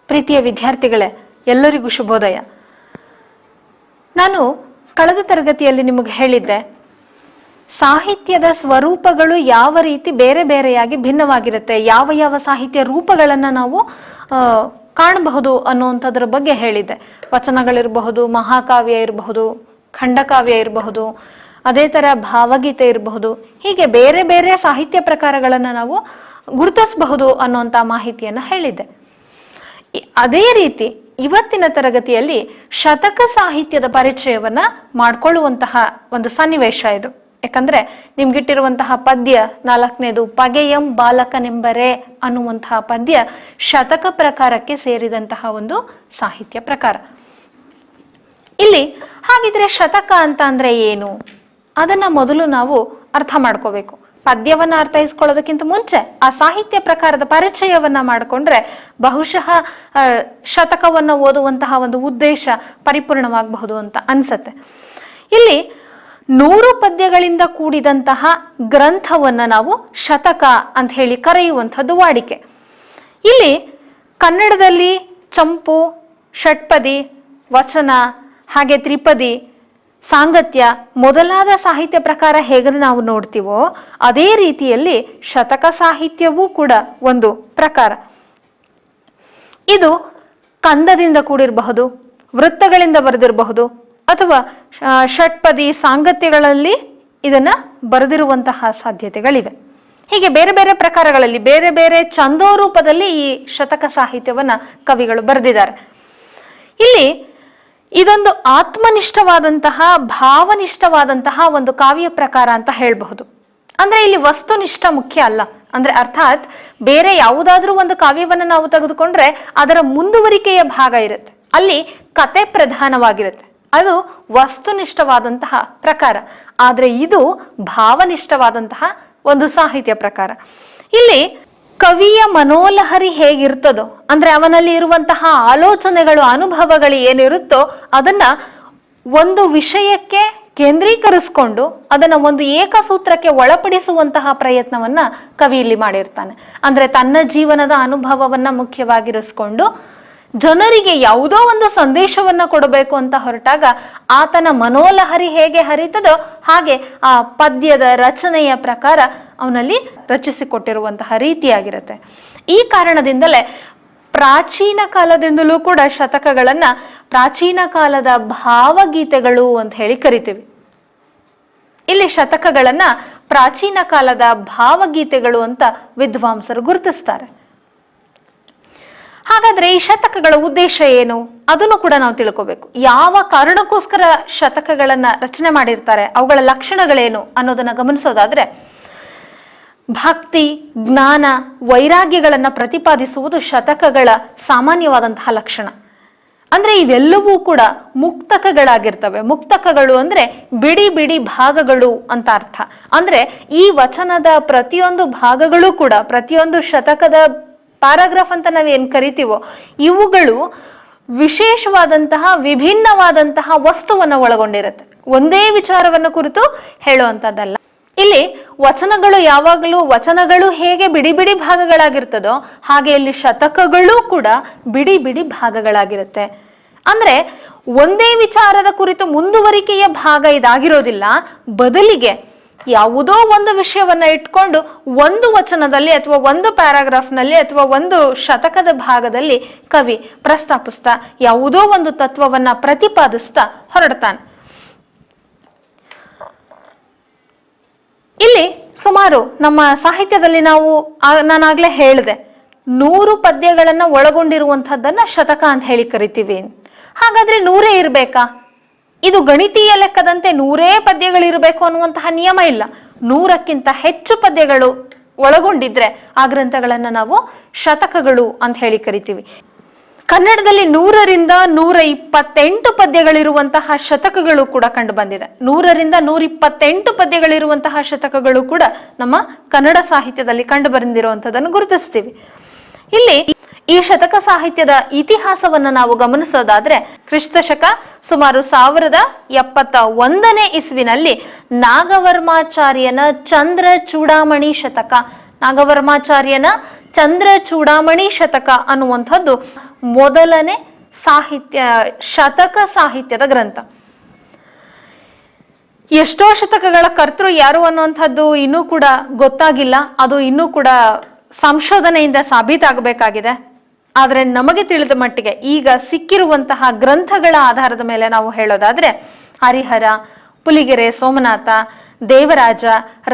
ಪ್ರೀತಿಯ ವಿದ್ಯಾರ್ಥಿಗಳೇ, ಎಲ್ಲರಿಗೂ ಶುಭೋದಯ. ನಾನು ಕಳೆದ ತರಗತಿಯಲ್ಲಿ ನಿಮಗೆ ಹೇಳಿದ್ದೆ, ಸಾಹಿತ್ಯದ ಸ್ವರೂಪಗಳು ಯಾವ ರೀತಿ ಬೇರೆ ಬೇರೆಯಾಗಿ ಭಿನ್ನವಾಗಿರುತ್ತೆ, ಯಾವ ಯಾವ ಸಾಹಿತ್ಯ ರೂಪಗಳನ್ನು ನಾವು ಕಾಣಬಹುದು ಅನ್ನುವಂಥದ್ರ ಬಗ್ಗೆ ಹೇಳಿದ್ದೆ. ವಚನಗಳಿರಬಹುದು, ಮಹಾಕಾವ್ಯ ಇರಬಹುದು, ಖಂಡಕಾವ್ಯ ಇರಬಹುದು, ಅದೇ ಥರ ಭಾವಗೀತೆ ಇರಬಹುದು, ಹೀಗೆ ಬೇರೆ ಬೇರೆ ಸಾಹಿತ್ಯ ಪ್ರಕಾರಗಳನ್ನು ನಾವು ಗುರುತಿಸಬಹುದು ಅನ್ನುವಂಥ ಮಾಹಿತಿಯನ್ನು ಹೇಳಿದ್ದೆ. ಅದೇ ರೀತಿ ಇವತ್ತಿನ ತರಗತಿಯಲ್ಲಿ ಶತಕ ಸಾಹಿತ್ಯದ ಪರಿಚಯವನ್ನ ಮಾಡಿಕೊಳ್ಳುವಂತಹ ಒಂದು ಸನ್ನಿವೇಶ ಇದು. ಯಾಕಂದ್ರೆ ನಿಮ್ಗಿಟ್ಟಿರುವಂತಹ ಪದ್ಯ 4ನೇದು ಪಗೆಯಂ ಬಾಲಕನೆಂಬರೆ ಅನ್ನುವಂತಹ ಪದ್ಯ ಶತಕ ಪ್ರಕಾರಕ್ಕೆ ಸೇರಿದಂತಹ ಒಂದು ಸಾಹಿತ್ಯ ಪ್ರಕಾರ. ಇಲ್ಲಿ ಹಾಗಿದ್ರೆ ಶತಕ ಅಂತ ಅಂದ್ರೆ ಏನು ಅದನ್ನ ಮೊದಲು ನಾವು ಅರ್ಥ ಮಾಡ್ಕೋಬೇಕು. ಪದ್ಯವನ್ನ ಅರ್ಥೈಸ್ಕೊಳ್ಳೋದಕ್ಕಿಂತ ಮುಂಚೆ ಆ ಸಾಹಿತ್ಯ ಪ್ರಕಾರದ ಪರಿಚಯವನ್ನ ಮಾಡಿಕೊಂಡ್ರೆ ಬಹುಶಃ ಶತಕವನ್ನ ಓದುವಂತಹ ಒಂದು ಉದ್ದೇಶ ಪರಿಪೂರ್ಣವಾಗಬಹುದು ಅಂತ ಅನ್ಸತ್ತೆ. ಇಲ್ಲಿ 100 ಪದ್ಯಗಳಿಂದ ಕೂಡಿದಂತಹ ಗ್ರಂಥವನ್ನ ನಾವು ಶತಕ ಅಂತ ಹೇಳಿ ಕರೆಯುವಂಥದ್ದು ವಾಡಿಕೆ. ಇಲ್ಲಿ ಕನ್ನಡದಲ್ಲಿ ಚಂಪು, ಷಟ್ಪದಿ, ವಚನ, ಹಾಗೆ ತ್ರಿಪದಿ, ಸಾಂಗತ್ಯ ಮೊದಲಾದ ಸಾಹಿತ್ಯ ಪ್ರಕಾರ ಹೇಗೆ ನಾವು ನೋಡ್ತೀವೋ ಅದೇ ರೀತಿಯಲ್ಲಿ ಶತಕ ಸಾಹಿತ್ಯವೂ ಕೂಡ ಒಂದು ಪ್ರಕಾರ. ಇದು ಕಂದದಿಂದ ಕೂಡಿರಬಹುದು, ವೃತ್ತಗಳಿಂದ ಬರೆದಿರಬಹುದು, ಅಥವಾ ಷಟ್ಪದಿ ಸಾಂಗತ್ಯಗಳಲ್ಲಿ ಇದನ್ನ ಬರೆದಿರುವಂತಹ ಸಾಧ್ಯತೆಗಳಿವೆ. ಹೀಗೆ ಬೇರೆ ಬೇರೆ ಪ್ರಕಾರಗಳಲ್ಲಿ ಬೇರೆ ಬೇರೆ ಛಂದೋರೂಪದಲ್ಲಿ ಈ ಶತಕ ಸಾಹಿತ್ಯವನ್ನ ಕವಿಗಳು ಬರೆದಿದ್ದಾರೆ. ಇಲ್ಲಿ ಇದೊಂದು ಆತ್ಮನಿಷ್ಠವಾದಂತಹ ಭಾವನಿಷ್ಠವಾದಂತಹ ಒಂದು ಕಾವ್ಯ ಪ್ರಕಾರ ಅಂತ ಹೇಳಬಹುದು. ಅಂದ್ರೆ ಇಲ್ಲಿ ವಸ್ತುನಿಷ್ಠ ಮುಖ್ಯ ಅಲ್ಲ. ಅಂದ್ರೆ ಅರ್ಥಾತ್ ಬೇರೆ ಯಾವುದಾದ್ರೂ ಒಂದು ಕಾವ್ಯವನ್ನ ನಾವು ತೆಗೆದುಕೊಂಡ್ರೆ ಅದರ ಮುಂದುವರಿಕೆಯ ಭಾಗ ಇರುತ್ತೆ, ಅಲ್ಲಿ ಕತೆ ಪ್ರಧಾನವಾಗಿರುತ್ತೆ, ಅದು ವಸ್ತುನಿಷ್ಠವಾದಂತಹ ಪ್ರಕಾರ. ಆದ್ರೆ ಇದು ಭಾವನಿಷ್ಠವಾದಂತಹ ಒಂದು ಸಾಹಿತ್ಯ ಪ್ರಕಾರ. ಇಲ್ಲಿ ಕವಿಯ ಮನೋಲಹರಿ ಹೇಗಿರ್ತದೋ, ಅಂದ್ರೆ ಅವನಲ್ಲಿ ಇರುವಂತಹ ಆಲೋಚನೆಗಳು, ಅನುಭವಗಳು ಏನಿರುತ್ತೋ ಅದನ್ನ ಒಂದು ವಿಷಯಕ್ಕೆ ಕೇಂದ್ರೀಕರಿಸಿಕೊಂಡು ಅದನ್ನ ಒಂದು ಏಕಸೂತ್ರಕ್ಕೆ ಒಳಪಡಿಸುವಂತಹ ಪ್ರಯತ್ನವನ್ನ ಕವಿ ಇಲ್ಲಿ ಮಾಡಿರ್ತಾನೆ. ಅಂದ್ರೆ ತನ್ನ ಜೀವನದ ಅನುಭವವನ್ನ ಮುಖ್ಯವಾಗಿರಿಸ್ಕೊಂಡು ಜನರಿಗೆ ಯಾವುದೋ ಒಂದು ಸಂದೇಶವನ್ನ ಕೊಡಬೇಕು ಅಂತ ಹೊರಟಾಗ ಆತನ ಮನೋಲಹರಿ ಹೇಗೆ ಹರಿತದೋ ಹಾಗೆ ಆ ಪದ್ಯದ ರಚನೆಯ ಪ್ರಕಾರ ಅವನಲ್ಲಿ ರಚಿಸಿಕೊಟ್ಟಿರುವಂತಹ ರೀತಿಯಾಗಿರುತ್ತೆ. ಈ ಕಾರಣದಿಂದಲೇ ಪ್ರಾಚೀನ ಕಾಲದಿಂದಲೂ ಕೂಡ ಶತಕಗಳನ್ನ ಪ್ರಾಚೀನ ಕಾಲದ ಭಾವಗೀತೆಗಳು ಅಂತ ಹೇಳಿ ಕರಿತೀವಿ. ಇಲ್ಲಿ ಶತಕಗಳನ್ನ ಪ್ರಾಚೀನ ಕಾಲದ ಭಾವಗೀತೆಗಳು ಅಂತ ವಿದ್ವಾಂಸರು ಗುರುತಿಸ್ತಾರೆ. ಹಾಗಾದ್ರೆ ಈ ಶತಕಗಳ ಉದ್ದೇಶ ಏನು ಅದನ್ನು ಕೂಡ ನಾವು ತಿಳ್ಕೋಬೇಕು. ಯಾವ ಕಾರಣಕ್ಕೋಸ್ಕರ ಶತಕಗಳನ್ನ ರಚನೆ ಮಾಡಿರ್ತಾರೆ, ಅವುಗಳ ಲಕ್ಷಣಗಳೇನು ಅನ್ನೋದನ್ನ ಗಮನಿಸೋದಾದ್ರೆ, ಭಕ್ತಿ, ಜ್ಞಾನ, ವೈರಾಗ್ಯಗಳನ್ನ ಪ್ರತಿಪಾದಿಸುವುದು ಶತಕಗಳ ಸಾಮಾನ್ಯವಾದಂತಹ ಲಕ್ಷಣ. ಅಂದ್ರೆ ಇವೆಲ್ಲವೂ ಕೂಡ ಮುಕ್ತಕಗಳಾಗಿರ್ತವೆ. ಮುಕ್ತಕಗಳು ಅಂದ್ರೆ ಬಿಡಿ ಬಿಡಿ ಭಾಗಗಳು ಅಂತ ಅರ್ಥ. ಅಂದ್ರೆ ಈ ವಚನದ ಪ್ರತಿಯೊಂದು ಭಾಗಗಳು ಕೂಡ, ಪ್ರತಿಯೊಂದು ಶತಕದ ಪ್ಯಾರಾಗ್ರಾಫ್ ಅಂತ ನಾವೇನ್ ಕರಿತೀವೋ ಇವುಗಳು ವಿಶೇಷವಾದಂತಹ ವಿಭಿನ್ನವಾದಂತಹ ವಸ್ತುವನ್ನ ಒಳಗೊಂಡಿರುತ್ತೆ. ಒಂದೇ ವಿಚಾರವನ್ನು ಕುರಿತು ಹೇಳುವಂತದ್ದಲ್ಲ. ಇಲ್ಲಿ ವಚನಗಳು ಯಾವಾಗಲೂ ವಚನಗಳು ಹೇಗೆ ಬಿಡಿ ಬಿಡಿ ಭಾಗಗಳಾಗಿರ್ತದೋ ಹಾಗೆ ಇಲ್ಲಿ ಶತಕಗಳು ಕೂಡ ಬಿಡಿ ಬಿಡಿ ಭಾಗಗಳಾಗಿರುತ್ತೆ. ಅಂದ್ರೆ ಒಂದೇ ವಿಚಾರದ ಕುರಿತು ಮುಂದುವರಿಕೆಯ ಭಾಗ ಇದಾಗಿರೋದಿಲ್ಲ, ಬದಲಿಗೆ ಯಾವುದೋ ಒಂದು ವಿಷಯವನ್ನ ಇಟ್ಕೊಂಡು ಒಂದು ವಚನದಲ್ಲಿ ಅಥವಾ ಒಂದು ಪ್ಯಾರಾಗ್ರಾಫ್ನಲ್ಲಿ ಅಥವಾ ಒಂದು ಶತಕದ ಭಾಗದಲ್ಲಿ ಕವಿ ಪ್ರಸ್ತಾಪಿಸ್ತಾ ಯಾವುದೋ ಒಂದು ತತ್ವವನ್ನ ಪ್ರತಿಪಾದಿಸ್ತಾ ಹೊರಡ್ತಾನೆ. ಇಲ್ಲಿ ಸುಮಾರು ನಮ್ಮ ಸಾಹಿತ್ಯದಲ್ಲಿ ನಾನಾಗ್ಲೇ ಹೇಳಿದೆ, 100 ಪದ್ಯಗಳನ್ನ ಒಳಗೊಂಡಿರುವಂತಹದ್ದನ್ನ ಶತಕ ಅಂತ ಹೇಳಿ ಕರಿತೀವಿ. ಹಾಗಾದ್ರೆ 100 ಇರ್ಬೇಕಾ? ಇದು ಗಣಿತೀಯ ಲೆಕ್ಕದಂತೆ 100 ಪದ್ಯಗಳಿರಬೇಕು ಅನ್ನುವಂತಹ ನಿಯಮ ಇಲ್ಲ. 100ಕ್ಕಿಂತ ಹೆಚ್ಚು ಪದ್ಯಗಳು ಒಳಗೊಂಡಿದ್ರೆ ಆ ಗ್ರಂಥಗಳನ್ನ ನಾವು ಶತಕಗಳು ಅಂತ ಹೇಳಿ ಕರಿತೀವಿ. ಕನ್ನಡದಲ್ಲಿ 100ರಿಂದ 128 ಪದ್ಯಗಳಿರುವಂತಹ ಶತಕಗಳು ಕೂಡ ಕಂಡು ಬಂದಿದೆ. 100ರಿಂದ 128 ಪದ್ಯಗಳಿರುವಂತಹ ಶತಕಗಳು ಕೂಡ ನಮ್ಮ ಕನ್ನಡ ಸಾಹಿತ್ಯದಲ್ಲಿ ಕಂಡು ಬಂದಿರುವಂತದನ್ನು ಗುರುತಿಸ್ತೀವಿ. ಇಲ್ಲಿ ಈ ಶತಕ ಸಾಹಿತ್ಯದ ಇತಿಹಾಸವನ್ನ ನಾವು ಗಮನಿಸೋದಾದ್ರೆ, ಕ್ರಿಸ್ತಶಕ ಸುಮಾರು 1071ನೇ ಇಸ್ವಿನಲ್ಲಿ ನಾಗವರ್ಮಾಚಾರ್ಯನ ಚಂದ್ರ ಚೂಡಾಮಣಿ ಶತಕ, ನಾಗವರ್ಮಾಚಾರ್ಯನ ಚಂದ್ರ ಚೂಡಾಮಣಿ ಶತಕ ಅನ್ನುವಂಥದ್ದು ಮೊದಲನೇ ಶತಕ ಸಾಹಿತ್ಯದ ಗ್ರಂಥ. ಎಷ್ಟೋ ಶತಕಗಳ ಕರ್ತೃ ಯಾರು ಅನ್ನುವಂಥದ್ದು ಇನ್ನೂ ಕೂಡ ಗೊತ್ತಾಗಿಲ್ಲ. ಅದು ಇನ್ನೂ ಕೂಡ ಸಂಶೋಧನೆಯಿಂದ ಸಾಬೀತಾಗಬೇಕಾಗಿದೆ. ಆದರೆ ನಮಗೆ ತಿಳಿದ ಮಟ್ಟಿಗೆ ಈಗ ಸಿಕ್ಕಿರುವಂತಹ ಗ್ರಂಥಗಳ ಆಧಾರದ ಮೇಲೆ ನಾವು ಹೇಳೋದಾದ್ರೆ ಹರಿಹರ, ಪುಲಿಗೆರೆ ಸೋಮನಾಥ, ದೇವರಾಜ,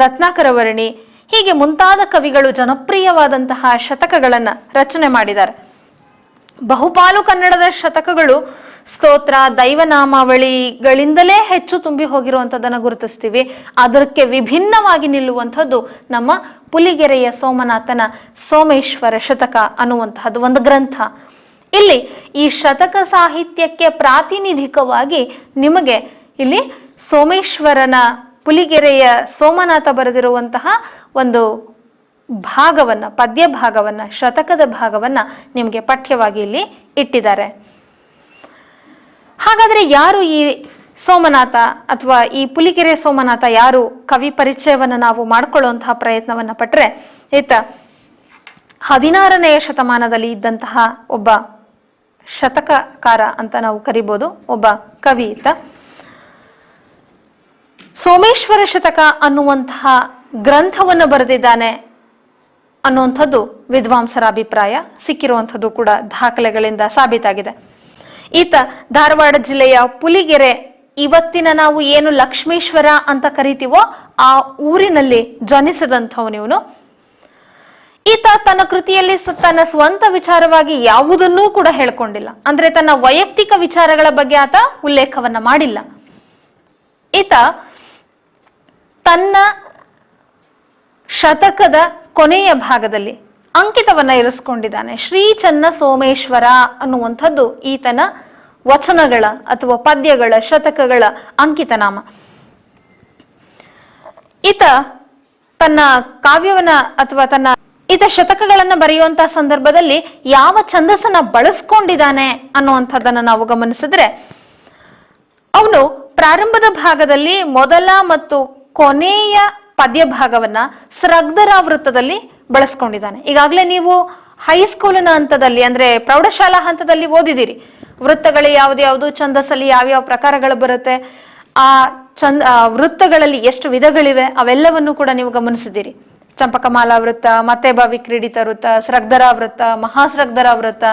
ರತ್ನಾಕರವರ್ಣಿ ಹೀಗೆ ಮುಂತಾದ ಕವಿಗಳು ಜನಪ್ರಿಯವಾದಂತಹ ಶತಕಗಳನ್ನ ರಚನೆ ಮಾಡಿದ್ದಾರೆ. ಬಹುಪಾಲು ಕನ್ನಡದ ಶತಕಗಳು ಸ್ತೋತ್ರ, ದೈವನಾಮಾವಳಿಗಳಿಂದಲೇ ಹೆಚ್ಚು ತುಂಬಿ ಹೋಗಿರುವಂಥದ್ದನ್ನು ಗುರುತಿಸ್ತೀವಿ. ಅದಕ್ಕೆ ವಿಭಿನ್ನವಾಗಿ ನಿಲ್ಲುವಂಥದ್ದು ನಮ್ಮ ಪುಲಿಗೆರೆಯ ಸೋಮನಾಥನ ಸೋಮೇಶ್ವರ ಶತಕ ಅನ್ನುವಂತಹದ್ದು ಒಂದು ಗ್ರಂಥ. ಇಲ್ಲಿ ಈ ಶತಕ ಸಾಹಿತ್ಯಕ್ಕೆ ಪ್ರಾತಿನಿಧಿಕವಾಗಿ ನಿಮಗೆ ಇಲ್ಲಿ ಸೋಮೇಶ್ವರನ ಪುಲಿಗೆರೆಯ ಸೋಮನಾಥ ಬರೆದಿರುವಂತಹ ಒಂದು ಭಾಗವನ್ನ, ಪದ್ಯ ಭಾಗವನ್ನ, ಶತಕದ ಭಾಗವನ್ನ ನಿಮಗೆ ಪಠ್ಯವಾಗಿ ಇಲ್ಲಿ ಇಟ್ಟಿದ್ದಾರೆ. ಹಾಗಾದ್ರೆ ಯಾರು ಈ ಸೋಮನಾಥ ಅಥವಾ ಈ ಪುಲಿಗೆರೆ ಸೋಮನಾಥ ಯಾರು? ಕವಿ ಪರಿಚಯವನ್ನ ನಾವು ಮಾಡಿಕೊಳ್ಳುವಂತಹ ಪ್ರಯತ್ನವನ್ನ ಪಟ್ರೆ ಈತ 16ನೇ ಶತಮಾನದಲ್ಲಿ ಇದ್ದಂತಹ ಒಬ್ಬ ಶತಕಕಾರ ಅಂತ ನಾವು ಕರಿಬಹುದು, ಒಬ್ಬ ಕವಿ ಈತ. ಸೋಮೇಶ್ವರ ಶತಕ ಅನ್ನುವಂತಹ ಗ್ರಂಥವನ್ನು ಬರೆದಿದ್ದಾನೆ ಅನ್ನುವಂಥದ್ದು ವಿದ್ವಾಂಸರ ಅಭಿಪ್ರಾಯ. ಸಿಕ್ಕಿರುವಂಥದ್ದು ಕೂಡ ದಾಖಲೆಗಳಿಂದ ಸಾಬೀತಾಗಿದೆ. ಈತ ಧಾರವಾಡ ಜಿಲ್ಲೆಯ ಪುಲಿಗೆರೆ, ಇವತ್ತಿನ ನಾವು ಏನು ಲಕ್ಷ್ಮೇಶ್ವರ ಅಂತ ಕರಿತೀವೋ ಆ ಊರಿನಲ್ಲಿ ಜನಿಸಿದಂಥವನು ಇವನು. ಈತ ತನ್ನ ಕೃತಿಯಲ್ಲಿ ತನ್ನ ಸ್ವಂತ ವಿಚಾರವಾಗಿ ಯಾವುದನ್ನೂ ಕೂಡ ಹೇಳ್ಕೊಂಡಿಲ್ಲ. ಅಂದ್ರೆ ತನ್ನ ವೈಯಕ್ತಿಕ ವಿಚಾರಗಳ ಬಗ್ಗೆ ಆತ ಉಲ್ಲೇಖವನ್ನ ಮಾಡಿಲ್ಲ. ಈತ ತನ್ನ ಶತಕದ ಕೊನೆಯ ಭಾಗದಲ್ಲಿ ಅಂಕಿತವನ್ನ ಇರಿಸ್ಕೊಂಡಿದ್ದಾನೆ. ಶ್ರೀ ಚನ್ನ ಸೋಮೇಶ್ವರ ಅನ್ನುವಂಥದ್ದು ಈತನ ವಚನಗಳ ಅಥವಾ ಪದ್ಯಗಳ, ಶತಕಗಳ ಅಂಕಿತನಾಮ. ಈತ ತನ್ನ ಕಾವ್ಯವನ್ನ ಅಥವಾ ಈತ ಶತಕಗಳನ್ನ ಬರೆಯುವಂತಹ ಸಂದರ್ಭದಲ್ಲಿ ಯಾವ ಛಂದಸ್ಸನ್ನ ಬಳಸ್ಕೊಂಡಿದ್ದಾನೆ ಅನ್ನುವಂಥದ್ದನ್ನ ನಾವು ಗಮನಿಸಿದ್ರೆ, ಅವನು ಪ್ರಾರಂಭದ ಭಾಗದಲ್ಲಿ ಮೊದಲ ಮತ್ತು ಕೊನೆಯ ಪದ್ಯ ಭಾಗವನ್ನ ಸ್ರಗ್ಧರಾವೃತ್ತದಲ್ಲಿ ಬಳಸ್ಕೊಂಡಿದ್ದಾನೆ. ಈಗಾಗಲೇ ನೀವು ಹೈಸ್ಕೂಲಿನ ಹಂತದಲ್ಲಿ ಅಂದ್ರೆ ಪ್ರೌಢಶಾಲಾ ಹಂತದಲ್ಲಿ ಓದಿದಿರಿ. ವೃತ್ತಗಳು ಯಾವ್ದು, ಛಂದಸ್ಸಲ್ಲಿ ಯಾವ್ಯಾವ ಪ್ರಕಾರಗಳು ಬರುತ್ತೆ, ಆ ವೃತ್ತಗಳಲ್ಲಿ ಎಷ್ಟು ವಿಧಗಳಿವೆ ಅವೆಲ್ಲವನ್ನು ಕೂಡ ನೀವು ಗಮನಿಸಿದಿರಿ. ಚಂಪಕಮಾಲಾ ವೃತ್ತ, ಮತ್ತೆ ವಿಕ್ರೀಡಿತ ವೃತ್ತ, ಸ್ರಗ್ಧರ ವೃತ್ತ, ಮಹಾಸ್ರಗ್ಧರ ವೃತ್ತ,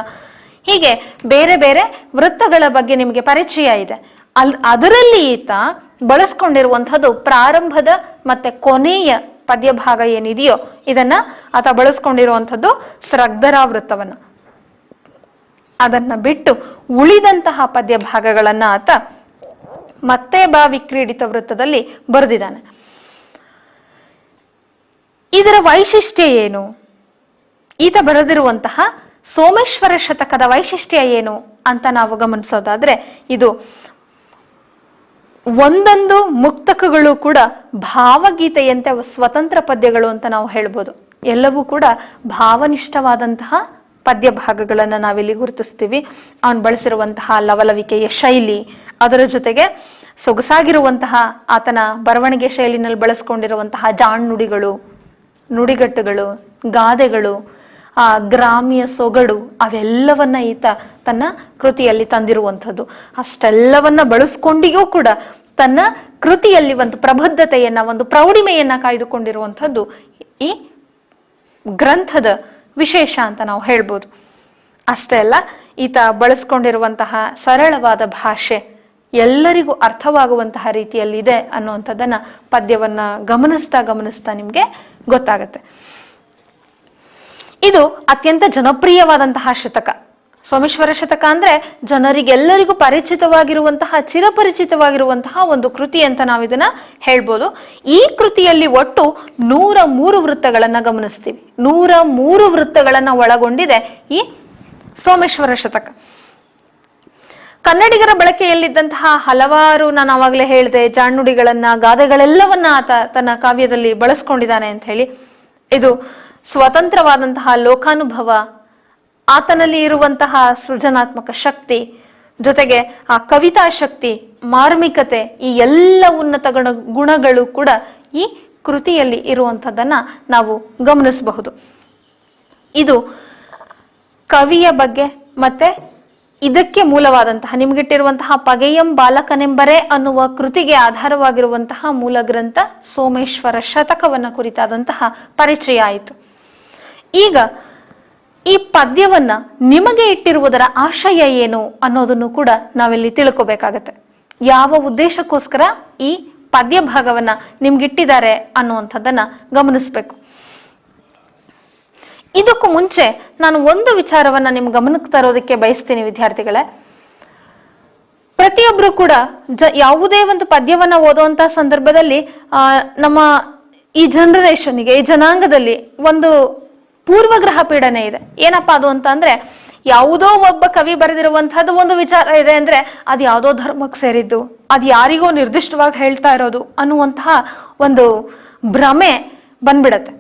ಹೀಗೆ ಬೇರೆ ಬೇರೆ ವೃತ್ತಗಳ ಬಗ್ಗೆ ನಿಮಗೆ ಪರಿಚಯ ಇದೆ. ಅದರಲ್ಲಿ ಈತ ಬಳಸ್ಕೊಂಡಿರುವಂತಹದ್ದು ಪ್ರಾರಂಭದ ಮತ್ತೆ ಕೊನೆಯ ಪದ್ಯ ಭಾಗ ಏನಿದೆಯೋ ಇದನ್ನ ಆತ ಬಳಸ್ಕೊಂಡಿರುವಂಥದ್ದು ಸ್ರಗ್ಧರ ವೃತ್ತವನ್ನ. ಅದನ್ನ ಬಿಟ್ಟು ಉಳಿದಂತಹ ಪದ್ಯ ಭಾಗಗಳನ್ನ ಆತ ಮತ್ತೆ ವಿಕ್ರೀಡಿತ ವೃತ್ತದಲ್ಲಿ ಬರೆದಿದ್ದಾನೆ. ಇದರ ವೈಶಿಷ್ಟ್ಯ ಏನು? ಈತ ಬರೆದಿರುವಂತಹ ಸೋಮೇಶ್ವರ ಶತಕದ ವೈಶಿಷ್ಟ್ಯ ಏನು ಅಂತ ನಾವು ಗಮನಿಸೋದಾದ್ರೆ, ಇದು ಒಂದೊಂದು ಮುಕ್ತಕಗಳು ಕೂಡ ಭಾವಗೀತೆಯಂತೆ ಸ್ವತಂತ್ರ ಪದ್ಯಗಳು ಅಂತ ನಾವು ಹೇಳ್ಬೋದು. ಎಲ್ಲವೂ ಕೂಡ ಭಾವನಿಷ್ಠವಾದಂತಹ ಪದ್ಯ ಭಾಗಗಳನ್ನ ನಾವಿಲ್ಲಿ ಗುರುತಿಸ್ತೀವಿ. ಅವನು ಬಳಸಿರುವಂತಹ ಲವಲವಿಕೆಯ ಶೈಲಿ, ಅದರ ಜೊತೆಗೆ ಸೊಗಸಾಗಿರುವಂತಹ ಆತನ ಬರವಣಿಗೆ ಶೈಲಿನಲ್ಲಿ ಬಳಸ್ಕೊಂಡಿರುವಂತಹ ಜಾಣ್ನುಡಿಗಳು, ನುಡಿಗಟ್ಟುಗಳು, ಗಾದೆಗಳು, ಆ ಗ್ರಾಮ್ಯ ಸೊಗಡು, ಅವೆಲ್ಲವನ್ನ ಈತ ತನ್ನ ಕೃತಿಯಲ್ಲಿ ತಂದಿರುವಂಥದ್ದು. ಅಷ್ಟೆಲ್ಲವನ್ನ ಬಳಸ್ಕೊಂಡಿಯೂ ಕೂಡ ತನ್ನ ಕೃತಿಯಲ್ಲಿ ಒಂದು ಪ್ರಬುದ್ಧತೆಯನ್ನ, ಒಂದು ಪ್ರೌಢಿಮೆಯನ್ನ ಕಾಯ್ದುಕೊಂಡಿರುವಂಥದ್ದು ಈ ಗ್ರಂಥದ ವಿಶೇಷ ಅಂತ ನಾವು ಹೇಳ್ಬೋದು. ಅಷ್ಟೇ ಅಲ್ಲ, ಈತ ಬಳಸ್ಕೊಂಡಿರುವಂತಹ ಸರಳವಾದ ಭಾಷೆ ಎಲ್ಲರಿಗೂ ಅರ್ಥವಾಗುವಂತಹ ರೀತಿಯಲ್ಲಿದೆ ಅನ್ನುವಂಥದ್ದನ್ನ ಪದ್ಯವನ್ನ ಗಮನಿಸ್ತಾ ನಿಮ್ಗೆ ಗೊತ್ತಾಗತ್ತೆ. ಇದು ಅತ್ಯಂತ ಜನಪ್ರಿಯವಾದಂತಹ ಶತಕ. ಸೋಮೇಶ್ವರ ಶತಕ ಅಂದ್ರೆ ಜನರಿಗೆಲ್ಲರಿಗೂ ಪರಿಚಿತವಾಗಿರುವಂತಹ, ಚಿರಪರಿಚಿತವಾಗಿರುವಂತಹ ಒಂದು ಕೃತಿ ಅಂತ ನಾವು ಇದನ್ನ ಹೇಳ್ಬೋದು. ಈ ಕೃತಿಯಲ್ಲಿ ಒಟ್ಟು 103 ವೃತ್ತಗಳನ್ನ ಗಮನಿಸ್ತೀವಿ. 103 ವೃತ್ತಗಳನ್ನ ಒಳಗೊಂಡಿದೆ ಈ ಸೋಮೇಶ್ವರ ಶತಕ. ಕನ್ನಡಿಗರ ಬಳಕೆಯಲ್ಲಿದ್ದಂತಹ ಹಲವಾರು, ನಾನು ಆವಾಗಲೇ ಹೇಳಿದೆ, ಜಾಣ್ನುಡಿಗಳನ್ನ, ಗಾದೆಗಳೆಲ್ಲವನ್ನ ಆತ ತನ್ನ ಕಾವ್ಯದಲ್ಲಿ ಬಳಸ್ಕೊಂಡಿದ್ದಾನೆ ಅಂತ ಹೇಳಿ. ಇದು ಸ್ವತಂತ್ರವಾದಂತಹ ಲೋಕಾನುಭವ, ಆತನಲ್ಲಿ ಇರುವಂತಹ ಸೃಜನಾತ್ಮಕ ಶಕ್ತಿ, ಜೊತೆಗೆ ಆ ಕವಿತಾ ಶಕ್ತಿ, ಮಾರ್ಮಿಕತೆ, ಈ ಎಲ್ಲ ಉನ್ನತ ಗುಣಗಳು ಕೂಡ ಈ ಕೃತಿಯಲ್ಲಿ ಇರುವಂಥದ್ದನ್ನ ನಾವು ಗಮನಿಸಬಹುದು. ಇದು ಕವಿಯ ಬಗ್ಗೆ ಮತ್ತೆ ಇದಕ್ಕೆ ಮೂಲವಾದಂತಹ ನಿಮ್ಗಿಟ್ಟಿರುವಂತಹ ಪಗೆಯಂ ಬಾಲಕನೆಂಬರೆ ಅನ್ನುವ ಕೃತಿಗೆ ಆಧಾರವಾಗಿರುವಂತಹ ಮೂಲ ಗ್ರಂಥ ಸೋಮೇಶ್ವರ ಶತಕವನ್ನ ಕುರಿತಾದಂತಹ ಪರಿಚಯ ಆಯಿತು. ಈಗ ಈ ಪದ್ಯವನ್ನ ನಿಮಗೆ ಇಟ್ಟಿರುವುದರ ಆಶಯ ಏನು ಅನ್ನೋದನ್ನು ಕೂಡ ನಾವಿಲ್ಲಿ ತಿಳ್ಕೋಬೇಕಾಗತ್ತೆ. ಯಾವ ಉದ್ದೇಶಕ್ಕೋಸ್ಕರ ಈ ಪದ್ಯ ಭಾಗವನ್ನ ನಿಮ್ಗಿಟ್ಟಿದ್ದಾರೆ ಅನ್ನುವಂಥದ್ದನ್ನ ಗಮನಿಸ್ಬೇಕು. ಇದಕ್ಕೂ ಮುಂಚೆ ನಾನು ಒಂದು ವಿಚಾರವನ್ನ ನಿಮ್ ಗಮನಕ್ಕೆ ತರೋದಕ್ಕೆ ಬಯಸ್ತೀನಿ ವಿದ್ಯಾರ್ಥಿಗಳೇ. ಪ್ರತಿಯೊಬ್ರು ಕೂಡ ಯಾವುದೇ ಒಂದು ಪದ್ಯವನ್ನ ಓದುವಂತ ಸಂದರ್ಭದಲ್ಲಿ ನಮ್ಮ ಈ ಜನರೇಷನ್ಗೆ, ಈ ಜನಾಂಗದಲ್ಲಿ ಒಂದು ಪೂರ್ವಗ್ರಹ ಪೀಡನೆ ಇದೆ. ಏನಪ್ಪಾ ಅದು ಅಂತ ಅಂದ್ರೆ, ಯಾವುದೋ ಒಬ್ಬ ಕವಿ ಬರೆದಿರುವಂತಹದ್ದು ಒಂದು ವಿಚಾರ ಇದೆ ಅಂದ್ರೆ ಅದು ಯಾವುದೋ ಧರ್ಮಕ್ಕೆ ಸೇರಿದ್ದು, ಅದು ಯಾರಿಗೋ ನಿರ್ದಿಷ್ಟವಾಗಿ ಹೇಳ್ತಾ ಇರೋದು ಅನ್ನುವಂತಹ ಒಂದು ಭ್ರಮೆ ಬಂದ್ಬಿಡತ್ತೆ.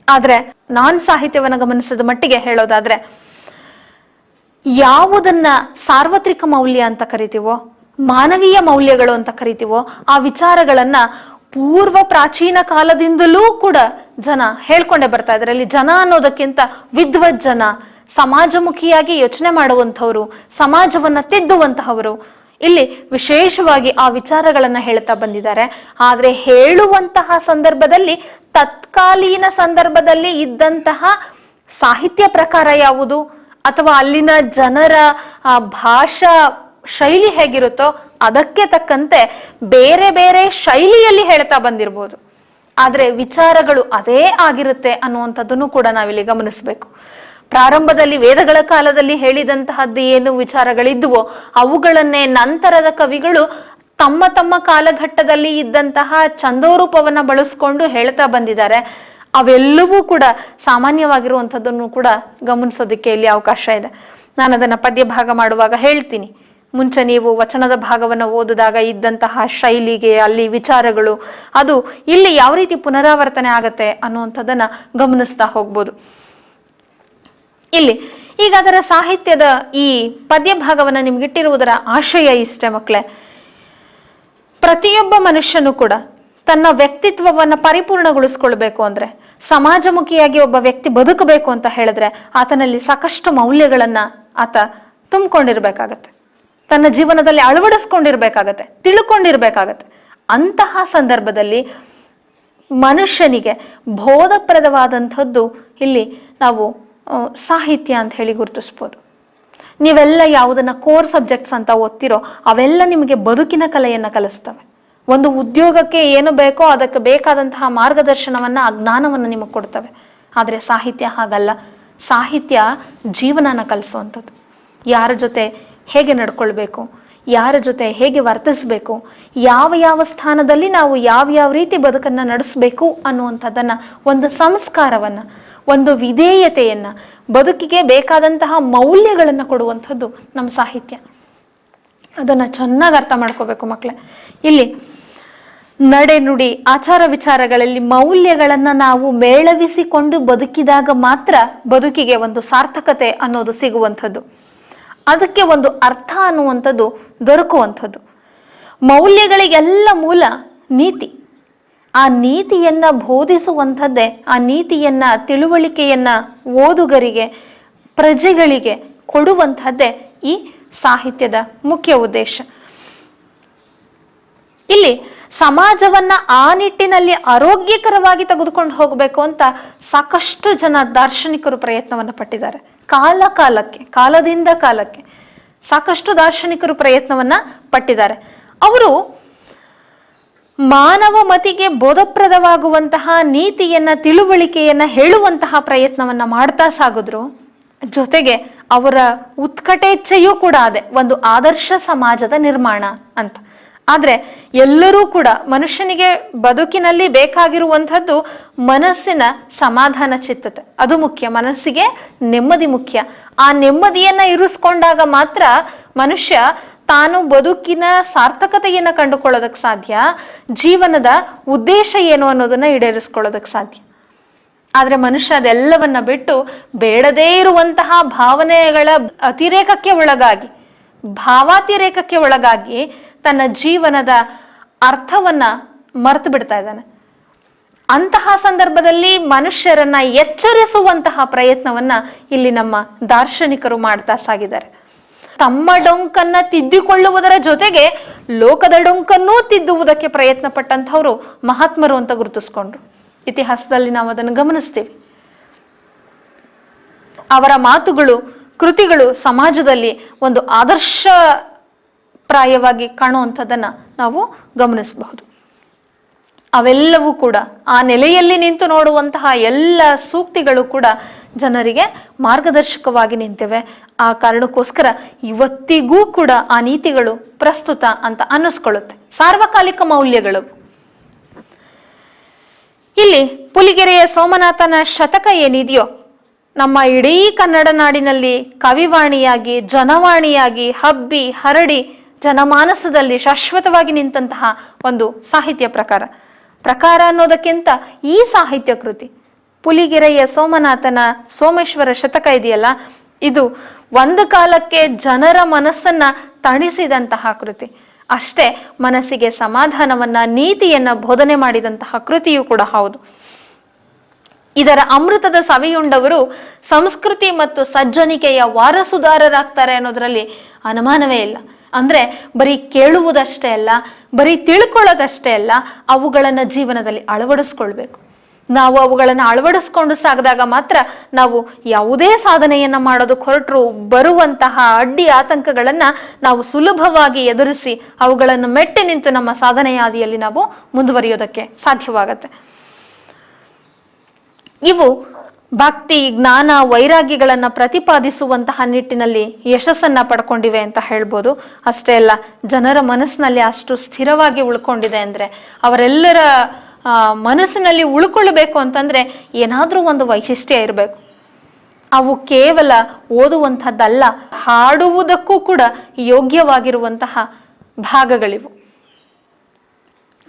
ಆದ್ರೆ ನಾನ್ ಸಾಹಿತ್ಯವನ್ನ ಗಮನಿಸಿದ ಮಟ್ಟಿಗೆ ಹೇಳೋದಾದ್ರೆ, ಯಾವುದನ್ನ ಸಾರ್ವತ್ರಿಕ ಮೌಲ್ಯ ಅಂತ ಕರಿತೀವೋ, ಮಾನವೀಯ ಮೌಲ್ಯಗಳು ಅಂತ ಕರಿತೀವೋ, ಆ ವಿಚಾರಗಳನ್ನ ಪೂರ್ವ ಪ್ರಾಚೀನ ಕಾಲದಿಂದಲೂ ಕೂಡ ಜನ ಹೇಳ್ಕೊಂಡೇ ಬರ್ತಾ ಇದ್ದಾರೆ. ಅಲ್ಲಿ ಜನ ಅನ್ನೋದಕ್ಕಿಂತ ವಿದ್ವತ್ ಜನ, ಸಮಾಜಮುಖಿಯಾಗಿ ಯೋಚನೆ ಮಾಡುವಂಥವ್ರು, ಸಮಾಜವನ್ನ ತಿದ್ದುವಂತಹವರು ಇಲ್ಲಿ ವಿಶೇಷವಾಗಿ ಆ ವಿಚಾರಗಳನ್ನ ಹೇಳ್ತಾ ಬಂದಿದ್ದಾರೆ. ಆದ್ರೆ ಹೇಳುವಂತಹ ಸಂದರ್ಭದಲ್ಲಿ ತತ್ಕಾಲೀನ ಸಂದರ್ಭದಲ್ಲಿ ಇದ್ದಂತಹ ಸಾಹಿತ್ಯ ಪ್ರಕಾರ ಯಾವುದು ಅಥವಾ ಅಲ್ಲಿನ ಜನರ ಭಾಷಾ ಶೈಲಿ ಹೇಗಿರುತ್ತೋ ಅದಕ್ಕೆ ತಕ್ಕಂತೆ ಬೇರೆ ಬೇರೆ ಶೈಲಿಯಲ್ಲಿ ಹೇಳ್ತಾ ಬಂದಿರ್ಬೋದು. ಆದ್ರೆ ವಿಚಾರಗಳು ಅದೇ ಆಗಿರುತ್ತೆ ಅನ್ನುವಂಥದ್ದನ್ನು ಕೂಡ ನಾವಿಲ್ಲಿ ಗಮನಿಸ್ಬೇಕು. ಪ್ರಾರಂಭದಲ್ಲಿ ವೇದಗಳ ಕಾಲದಲ್ಲಿ ಹೇಳಿದಂತಹದ್ದು ಏನು ವಿಚಾರಗಳಿದ್ವೋ ಅವುಗಳನ್ನೇ ನಂತರದ ಕವಿಗಳು ತಮ್ಮ ತಮ್ಮ ಕಾಲಘಟ್ಟದಲ್ಲಿ ಇದ್ದಂತಹ ಛಂದೋರೂಪವನ್ನ ಬಳಸ್ಕೊಂಡು ಹೇಳ್ತಾ ಬಂದಿದ್ದಾರೆ. ಅವೆಲ್ಲವೂ ಕೂಡ ಸಾಮಾನ್ಯವಾಗಿರುವಂಥದ್ದನ್ನು ಕೂಡ ಗಮನಿಸೋದಕ್ಕೆ ಇಲ್ಲಿ ಅವಕಾಶ ಇದೆ. ನಾನು ಅದನ್ನ ಪದ್ಯ ಭಾಗ ಮಾಡುವಾಗ ಹೇಳ್ತೀನಿ. ಮುಂಚೆ ನೀವು ವಚನದ ಭಾಗವನ್ನು ಓದಿದಾಗ ಇದ್ದಂತಹ ಶೈಲಿಗೆ, ಅಲ್ಲಿ ವಿಚಾರಗಳು, ಅದು ಇಲ್ಲಿ ಯಾವ ರೀತಿ ಪುನರಾವರ್ತನೆ ಆಗತ್ತೆ ಅನ್ನುವಂಥದ್ದನ್ನ ಗಮನಿಸ್ತಾ ಹೋಗ್ಬೋದು. ಇಲ್ಲಿ ಈಗ ಅದರ ಸಾಹಿತ್ಯದ ಈ ಪದ್ಯ ಭಾಗವನ್ನ ನಿಮ್ಗಿಟ್ಟಿರುವುದರ ಆಶಯ ಇಷ್ಟೇ ಮಕ್ಕಳೇ. ಪ್ರತಿಯೊಬ್ಬ ಮನುಷ್ಯನು ಕೂಡ ತನ್ನ ವ್ಯಕ್ತಿತ್ವವನ್ನ ಪರಿಪೂರ್ಣಗೊಳಿಸ್ಕೊಳ್ಬೇಕು ಅಂದ್ರೆ, ಸಮಾಜಮುಖಿಯಾಗಿ ಒಬ್ಬ ವ್ಯಕ್ತಿ ಬದುಕಬೇಕು ಅಂತ ಹೇಳಿದ್ರೆ ಆತನಲ್ಲಿ ಸಾಕಷ್ಟು ಮೌಲ್ಯಗಳನ್ನ ಆತ ತುಂಬಿಕೊಂಡಿರ್ಬೇಕಾಗತ್ತೆ, ತನ್ನ ಜೀವನದಲ್ಲಿ ಅಳವಡಿಸ್ಕೊಂಡಿರ್ಬೇಕಾಗತ್ತೆ, ತಿಳ್ಕೊಂಡಿರ್ಬೇಕಾಗತ್ತೆ. ಅಂತಹ ಸಂದರ್ಭದಲ್ಲಿ ಮನುಷ್ಯನಿಗೆ ಬೋಧಪ್ರದವಾದಂಥದ್ದು ಇಲ್ಲಿ ನಾವು ಸಾಹಿತ್ಯ ಅಂತ ಹೇಳಿ ಗುರುತಿಸ್ಬೋದು. ನೀವೆಲ್ಲ ಯಾವುದನ್ನ ಕೋರ್ ಸಬ್ಜೆಕ್ಟ್ಸ್ ಅಂತ ಓದ್ತಿರೋ ಅವೆಲ್ಲ ನಿಮಗೆ ಬದುಕಿನ ಕಲೆಯನ್ನ ಕಲಿಸ್ತವೆ. ಒಂದು ಉದ್ಯೋಗಕ್ಕೆ ಏನು ಬೇಕೋ ಅದಕ್ಕೆ ಬೇಕಾದಂತಹ ಮಾರ್ಗದರ್ಶನವನ್ನ, ಆ ಜ್ಞಾನವನ್ನ ನಿಮಗೆ ಕೊಡ್ತವೆ. ಆದ್ರೆ ಸಾಹಿತ್ಯ ಹಾಗಲ್ಲ. ಸಾಹಿತ್ಯ ಜೀವನನ ಕಲಿಸುವಂಥದ್ದು. ಯಾರ ಜೊತೆ ಹೇಗೆ ನಡ್ಕೊಳ್ಬೇಕು, ಯಾರ ಜೊತೆ ಹೇಗೆ ವರ್ತಿಸ್ಬೇಕು, ಯಾವ ಯಾವ ಸ್ಥಾನದಲ್ಲಿ ನಾವು ಯಾವ ರೀತಿ ಬದುಕನ್ನ ನಡೆಸಬೇಕು ಅನ್ನುವಂಥದ್ದನ್ನ, ಒಂದು ಸಂಸ್ಕಾರವನ್ನ, ಒಂದು ವಿಧೇಯತೆಯನ್ನ, ಬದುಕಿಗೆ ಬೇಕಾದಂತಹ ಮೌಲ್ಯಗಳನ್ನ ಕೊಡುವಂಥದ್ದು ನಮ್ಮ ಸಾಹಿತ್ಯ. ಅದನ್ನ ಚೆನ್ನಾಗಿ ಅರ್ಥ ಮಾಡ್ಕೋಬೇಕು ಮಕ್ಕಳೇ. ಇಲ್ಲಿ ನಡೆ ನುಡಿ ಆಚಾರ ವಿಚಾರಗಳಲ್ಲಿ ಮೌಲ್ಯಗಳನ್ನ ನಾವು ಮೇಳವಿಸಿಕೊಂಡು ಬದುಕಿದಾಗ ಮಾತ್ರ ಬದುಕಿಗೆ ಒಂದು ಸಾರ್ಥಕತೆ ಅನ್ನೋದು ಸಿಗುವಂಥದ್ದು, ಅದಕ್ಕೆ ಒಂದು ಅರ್ಥ ಅನ್ನುವಂಥದ್ದು ದೊರಕುವಂಥದ್ದು. ಮೌಲ್ಯಗಳಿಗೆಲ್ಲ ಮೂಲ ನೀತಿ. ಆ ನೀತಿಯನ್ನ ಬೋಧಿಸುವಂಥದ್ದೇ, ಆ ನೀತಿಯನ್ನ, ತಿಳುವಳಿಕೆಯನ್ನ ಓದುಗರಿಗೆ, ಪ್ರಜೆಗಳಿಗೆ ಕೊಡುವಂಥದ್ದೇ ಈ ಸಾಹಿತ್ಯದ ಮುಖ್ಯ ಉದ್ದೇಶ. ಇಲ್ಲಿ ಸಮಾಜವನ್ನ ಆ ನಿಟ್ಟಿನಲ್ಲಿ ಆರೋಗ್ಯಕರವಾಗಿ ತೆಗೆದುಕೊಂಡು ಹೋಗಬೇಕು ಅಂತ ಸಾಕಷ್ಟು ಜನ ದಾರ್ಶನಿಕರು ಪ್ರಯತ್ನವನ್ನು ಪಟ್ಟಿದ್ದಾರೆ. ಕಾಲದಿಂದ ಕಾಲಕ್ಕೆ ಸಾಕಷ್ಟು ದಾರ್ಶನಿಕರು ಪ್ರಯತ್ನವನ್ನ ಪಟ್ಟಿದ್ದಾರೆ. ಅವರು ಮಾನವ ಮತಿಗೆ ಬೋಧಪ್ರದವಾಗುವಂತಹ ನೀತಿಯನ್ನ, ತಿಳುವಳಿಕೆಯನ್ನ ಹೇಳುವಂತಹ ಪ್ರಯತ್ನವನ್ನ ಮಾಡ್ತಾ ಸಾಗಿದ್ರು. ಜೊತೆಗೆ ಅವರ ಉತ್ಕಟೇಚ್ಛೆಯೂ ಕೂಡ ಅದೇ, ಒಂದು ಆದರ್ಶ ಸಮಾಜದ ನಿರ್ಮಾಣ ಅಂತ. ಆದ್ರೆ ಎಲ್ಲರೂ ಕೂಡ ಮನುಷ್ಯನಿಗೆ ಬದುಕಿನಲ್ಲಿ ಬೇಕಾಗಿರುವಂಥದ್ದು ಮನಸ್ಸಿನ ಸಮಾಧಾನ, ಚಿತ್ತತೆ, ಅದು ಮುಖ್ಯ. ಮನಸ್ಸಿಗೆ ನೆಮ್ಮದಿ ಮುಖ್ಯ. ಆ ನೆಮ್ಮದಿಯನ್ನ ಇರಿಸ್ಕೊಂಡಾಗ ಮಾತ್ರ ಮನುಷ್ಯ ತಾನು ಬದುಕಿನ ಸಾರ್ಥಕತೆಯನ್ನ ಕಂಡುಕೊಳ್ಳೋದಕ್ಕೆ ಸಾಧ್ಯ, ಜೀವನದ ಉದ್ದೇಶ ಏನು ಅನ್ನೋದನ್ನ ಈಡೇರಿಸ್ಕೊಳ್ಳೋದಕ್ಕೆ ಸಾಧ್ಯ. ಆದ್ರೆ ಮನುಷ್ಯ ಅದೆಲ್ಲವನ್ನ ಬಿಟ್ಟು ಬೇಡದೇ ಇರುವಂತಹ ಭಾವನೆಗಳ ಅತಿರೇಕಕ್ಕೆ ಒಳಗಾಗಿ, ಭಾವಾತಿರೇಕಕ್ಕೆ ಒಳಗಾಗಿ ತನ್ನ ಜೀವನದ ಅರ್ಥವನ್ನ ಮರೆತು ಬಿಡ್ತಾ ಇದ್ದಾನೆ. ಅಂತಹ ಸಂದರ್ಭದಲ್ಲಿ ಮನುಷ್ಯರನ್ನ ಎಚ್ಚರಿಸುವಂತಹ ಪ್ರಯತ್ನವನ್ನ ಇಲ್ಲಿ ನಮ್ಮ ದಾರ್ಶನಿಕರು ಮಾಡ್ತಾ ಸಾಗಿದ್ದಾರೆ. ತಮ್ಮ ಡೊಂಕನ್ನ ತಿದ್ದಿಕೊಳ್ಳುವುದರ ಜೊತೆಗೆ ಲೋಕದ ಡೊಂಕನ್ನೂ ತಿದ್ದುವುದಕ್ಕೆ ಪ್ರಯತ್ನ ಪಟ್ಟಂತಹವರು ಮಹಾತ್ಮರು ಅಂತ ಗುರುತಿಸ್ಕೊಂಡ್ರು. ಇತಿಹಾಸದಲ್ಲಿ ನಾವು ಅದನ್ನು ಗಮನಿಸ್ತೀವಿ. ಅವರ ಮಾತುಗಳು, ಕೃತಿಗಳು ಸಮಾಜದಲ್ಲಿ ಒಂದು ಆದರ್ಶಪ್ರಾಯವಾಗಿ ಕಾಣುವಂಥದ್ದನ್ನ ನಾವು ಗಮನಿಸಬಹುದು. ಅವೆಲ್ಲವೂ ಕೂಡ ಆ ನೆಲೆಯಲ್ಲಿ ನಿಂತು ನೋಡುವಂತಹ ಎಲ್ಲ ಸೂಕ್ತಿಗಳು ಕೂಡ ಜನರಿಗೆ ಮಾರ್ಗದರ್ಶಕವಾಗಿ ನಿಂತಿವೆ. ಆ ಕಾರಣಕ್ಕೋಸ್ಕರ ಇವತ್ತಿಗೂ ಕೂಡ ಆ ನೀತಿಗಳು ಪ್ರಸ್ತುತ ಅಂತ ಅನ್ನಿಸ್ಕೊಳ್ಳುತ್ತೆ. ಸಾರ್ವಕಾಲಿಕ ಮೌಲ್ಯಗಳು. ಇಲ್ಲಿ ಪುಲಿಗೆರೆಯ ಸೋಮನಾಥನ ಶತಕ ಏನಿದೆಯೋ ನಮ್ಮ ಇಡೀ ಕನ್ನಡ ನಾಡಿನಲ್ಲಿ ಕವಿವಾಣಿಯಾಗಿ, ಜನವಾಣಿಯಾಗಿ ಹಬ್ಬಿ ಹರಡಿ ಜನಮಾನಸದಲ್ಲಿ ಶಾಶ್ವತವಾಗಿ ನಿಂತಹ ಒಂದು ಸಾಹಿತ್ಯ ಪ್ರಕಾರ ಅನ್ನೋದಕ್ಕಿಂತ ಈ ಸಾಹಿತ್ಯ ಕೃತಿ ಪುಲಿಗೆರೆಯ ಸೋಮನಾಥನ ಸೋಮೇಶ್ವರ ಶತಕ ಇದೆಯಲ್ಲ, ಇದು ಒಂದು ಕಾಲಕ್ಕೆ ಜನರ ಮನಸ್ಸನ್ನ ತಣಿಸಿದಂತಹ ಕೃತಿ. ಅಷ್ಟೇ ಮನಸ್ಸಿಗೆ ಸಮಾಧಾನವನ್ನ, ನೀತಿಯನ್ನ ಬೋಧನೆ ಮಾಡಿದಂತಹ ಕೃತಿಯೂ ಕೂಡ ಹೌದು. ಇದರ ಅಮೃತದ ಸವಿಯುಂಡವರು ಸಂಸ್ಕೃತಿ ಮತ್ತು ಸಜ್ಜನಿಕೆಯ ವಾರಸುದಾರರಾಗ್ತಾರೆ ಅನ್ನೋದ್ರಲ್ಲಿ ಅನುಮಾನವೇ ಇಲ್ಲ. ಅಂದ್ರೆ ಬರೀ ಕೇಳುವುದಷ್ಟೇ ಅಲ್ಲ, ಬರೀ ತಿಳ್ಕೊಳ್ಳೋದಷ್ಟೇ ಅಲ್ಲ, ಅವುಗಳನ್ನ ಜೀವನದಲ್ಲಿ ಅಳವಡಿಸ್ಕೊಳ್ಬೇಕು. ನಾವು ಅವುಗಳನ್ನು ಅಳವಡಿಸ್ಕೊಂಡು ಸಾಗಿದಾಗ ಮಾತ್ರ ನಾವು ಯಾವುದೇ ಸಾಧನೆಯನ್ನ ಮಾಡೋದಕ್ಕೆ ಹೊರಟರು ಬರುವಂತಹ ಅಡ್ಡಿ ಆತಂಕಗಳನ್ನ ನಾವು ಸುಲಭವಾಗಿ ಎದುರಿಸಿ ಅವುಗಳನ್ನು ಮೆಟ್ಟಿ ನಿಂತು ನಮ್ಮ ಸಾಧನೆಯ ಹಾದಿಯಲ್ಲಿ ನಾವು ಮುಂದುವರಿಯೋದಕ್ಕೆ ಸಾಧ್ಯವಾಗತ್ತೆ. ಇವು ಭಕ್ತಿ, ಜ್ಞಾನ, ವೈರಾಗ್ಯಗಳನ್ನ ಪ್ರತಿಪಾದಿಸುವಂತಹ ನಿಟ್ಟಿನಲ್ಲಿ ಯಶಸ್ಸನ್ನ ಪಡ್ಕೊಂಡಿವೆ ಅಂತ ಹೇಳ್ಬೋದು. ಅಷ್ಟೇ ಅಲ್ಲ, ಜನರ ಮನಸ್ಸಿನಲ್ಲಿ ಅಷ್ಟು ಸ್ಥಿರವಾಗಿ ಉಳ್ಕೊಂಡಿದೆ ಅಂದ್ರೆ, ಅವರೆಲ್ಲರ ಮನಸ್ಸಿನಲ್ಲಿ ಉಳ್ಕೊಳ್ಬೇಕು ಅಂತಂದ್ರೆ ಏನಾದ್ರೂ ಒಂದು ವೈಶಿಷ್ಟ್ಯ ಇರಬೇಕು. ಅವು ಕೇವಲ ಓದುವಂಥದ್ದಲ್ಲ, ಹಾಡುವುದಕ್ಕೂ ಕೂಡ ಯೋಗ್ಯವಾಗಿರುವಂತಹ ಭಾಗಗಳಿವು.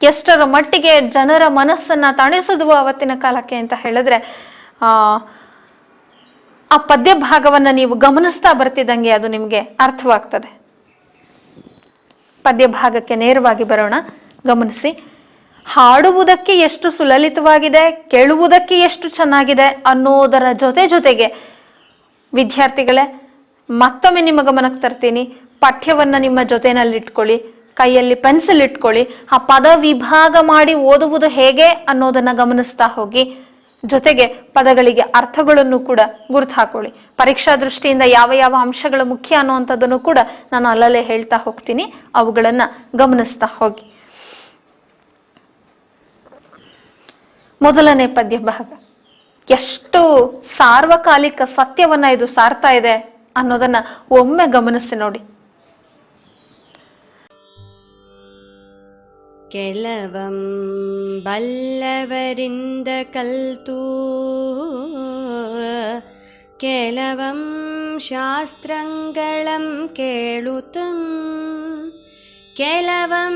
ಎಷ್ಟರ ಮಟ್ಟಿಗೆ ಜನರ ಮನಸ್ಸನ್ನ ತಣಿಸಿದ್ವು ಅವತ್ತಿನ ಕಾಲಕ್ಕೆ ಅಂತ ಹೇಳಿದ್ರೆ, ಆ ಪದ್ಯ ಭಾಗವನ್ನ ನೀವು ಗಮನಿಸ್ತಾ ಬರ್ತಿದ್ದಂಗೆ ಅದು ನಿಮ್ಗೆ ಅರ್ಥವಾಗ್ತದೆ. ಪದ್ಯ ಭಾಗಕ್ಕೆ ನೇರವಾಗಿ ಬರೋಣ. ಗಮನಿಸಿ, ಹಾಡುವುದಕ್ಕೆ ಎಷ್ಟು ಸುಲಲಿತವಾಗಿದೆ, ಕೇಳುವುದಕ್ಕೆ ಎಷ್ಟು ಚೆನ್ನಾಗಿದೆ ಅನ್ನೋದರ ಜೊತೆಗೆ ವಿದ್ಯಾರ್ಥಿಗಳೇ, ಮತ್ತೊಮ್ಮೆ ನಿಮ್ಮ ಗಮನಕ್ಕೆ ತರ್ತೀನಿ. ಪಠ್ಯವನ್ನ ನಿಮ್ಮ ಜೊತೆನಲ್ಲಿ ಇಟ್ಕೊಳ್ಳಿ, ಕೈಯಲ್ಲಿ ಪೆನ್ಸಿಲ್ ಇಟ್ಕೊಳ್ಳಿ. ಆ ಪದ ವಿಭಾಗ ಮಾಡಿ ಓದುವುದು ಹೇಗೆ ಅನ್ನೋದನ್ನ ಗಮನಿಸ್ತಾ ಹೋಗಿ. ಜೊತೆಗೆ ಪದಗಳಿಗೆ ಅರ್ಥಗಳನ್ನು ಕೂಡ ಗುರುತು ಹಾಕೊಳ್ಳಿ. ಪರೀಕ್ಷಾ ದೃಷ್ಟಿಯಿಂದ ಯಾವ ಯಾವ ಅಂಶಗಳು ಮುಖ್ಯ ಅನ್ನುವಂಥದ್ದನ್ನು ಕೂಡ ನಾನು ಅಲ್ಲಲ್ಲೇ ಹೇಳ್ತಾ ಹೋಗ್ತೀನಿ. ಅವುಗಳನ್ನ ಗಮನಿಸ್ತಾ ಹೋಗಿ. ಮೊದಲನೇ ಪದ್ಯ ಭಾಗ ಎಷ್ಟು ಸಾರ್ವಕಾಲಿಕ ಸತ್ಯವನ್ನ ಇದು ಸಾರ್ತಾ ಇದೆ ಅನ್ನೋದನ್ನ ಒಮ್ಮೆ ಗಮನಿಸಿ ನೋಡಿ. ಕೆಲವಂ ಬಲ್ಲವರಿಂದ ಕಲ್ತು ಕೆಲವಂ ಶಾಸ್ತ್ರಗಳಂ ಕೇಳುತ್ತಂ ಕೆಲವಂ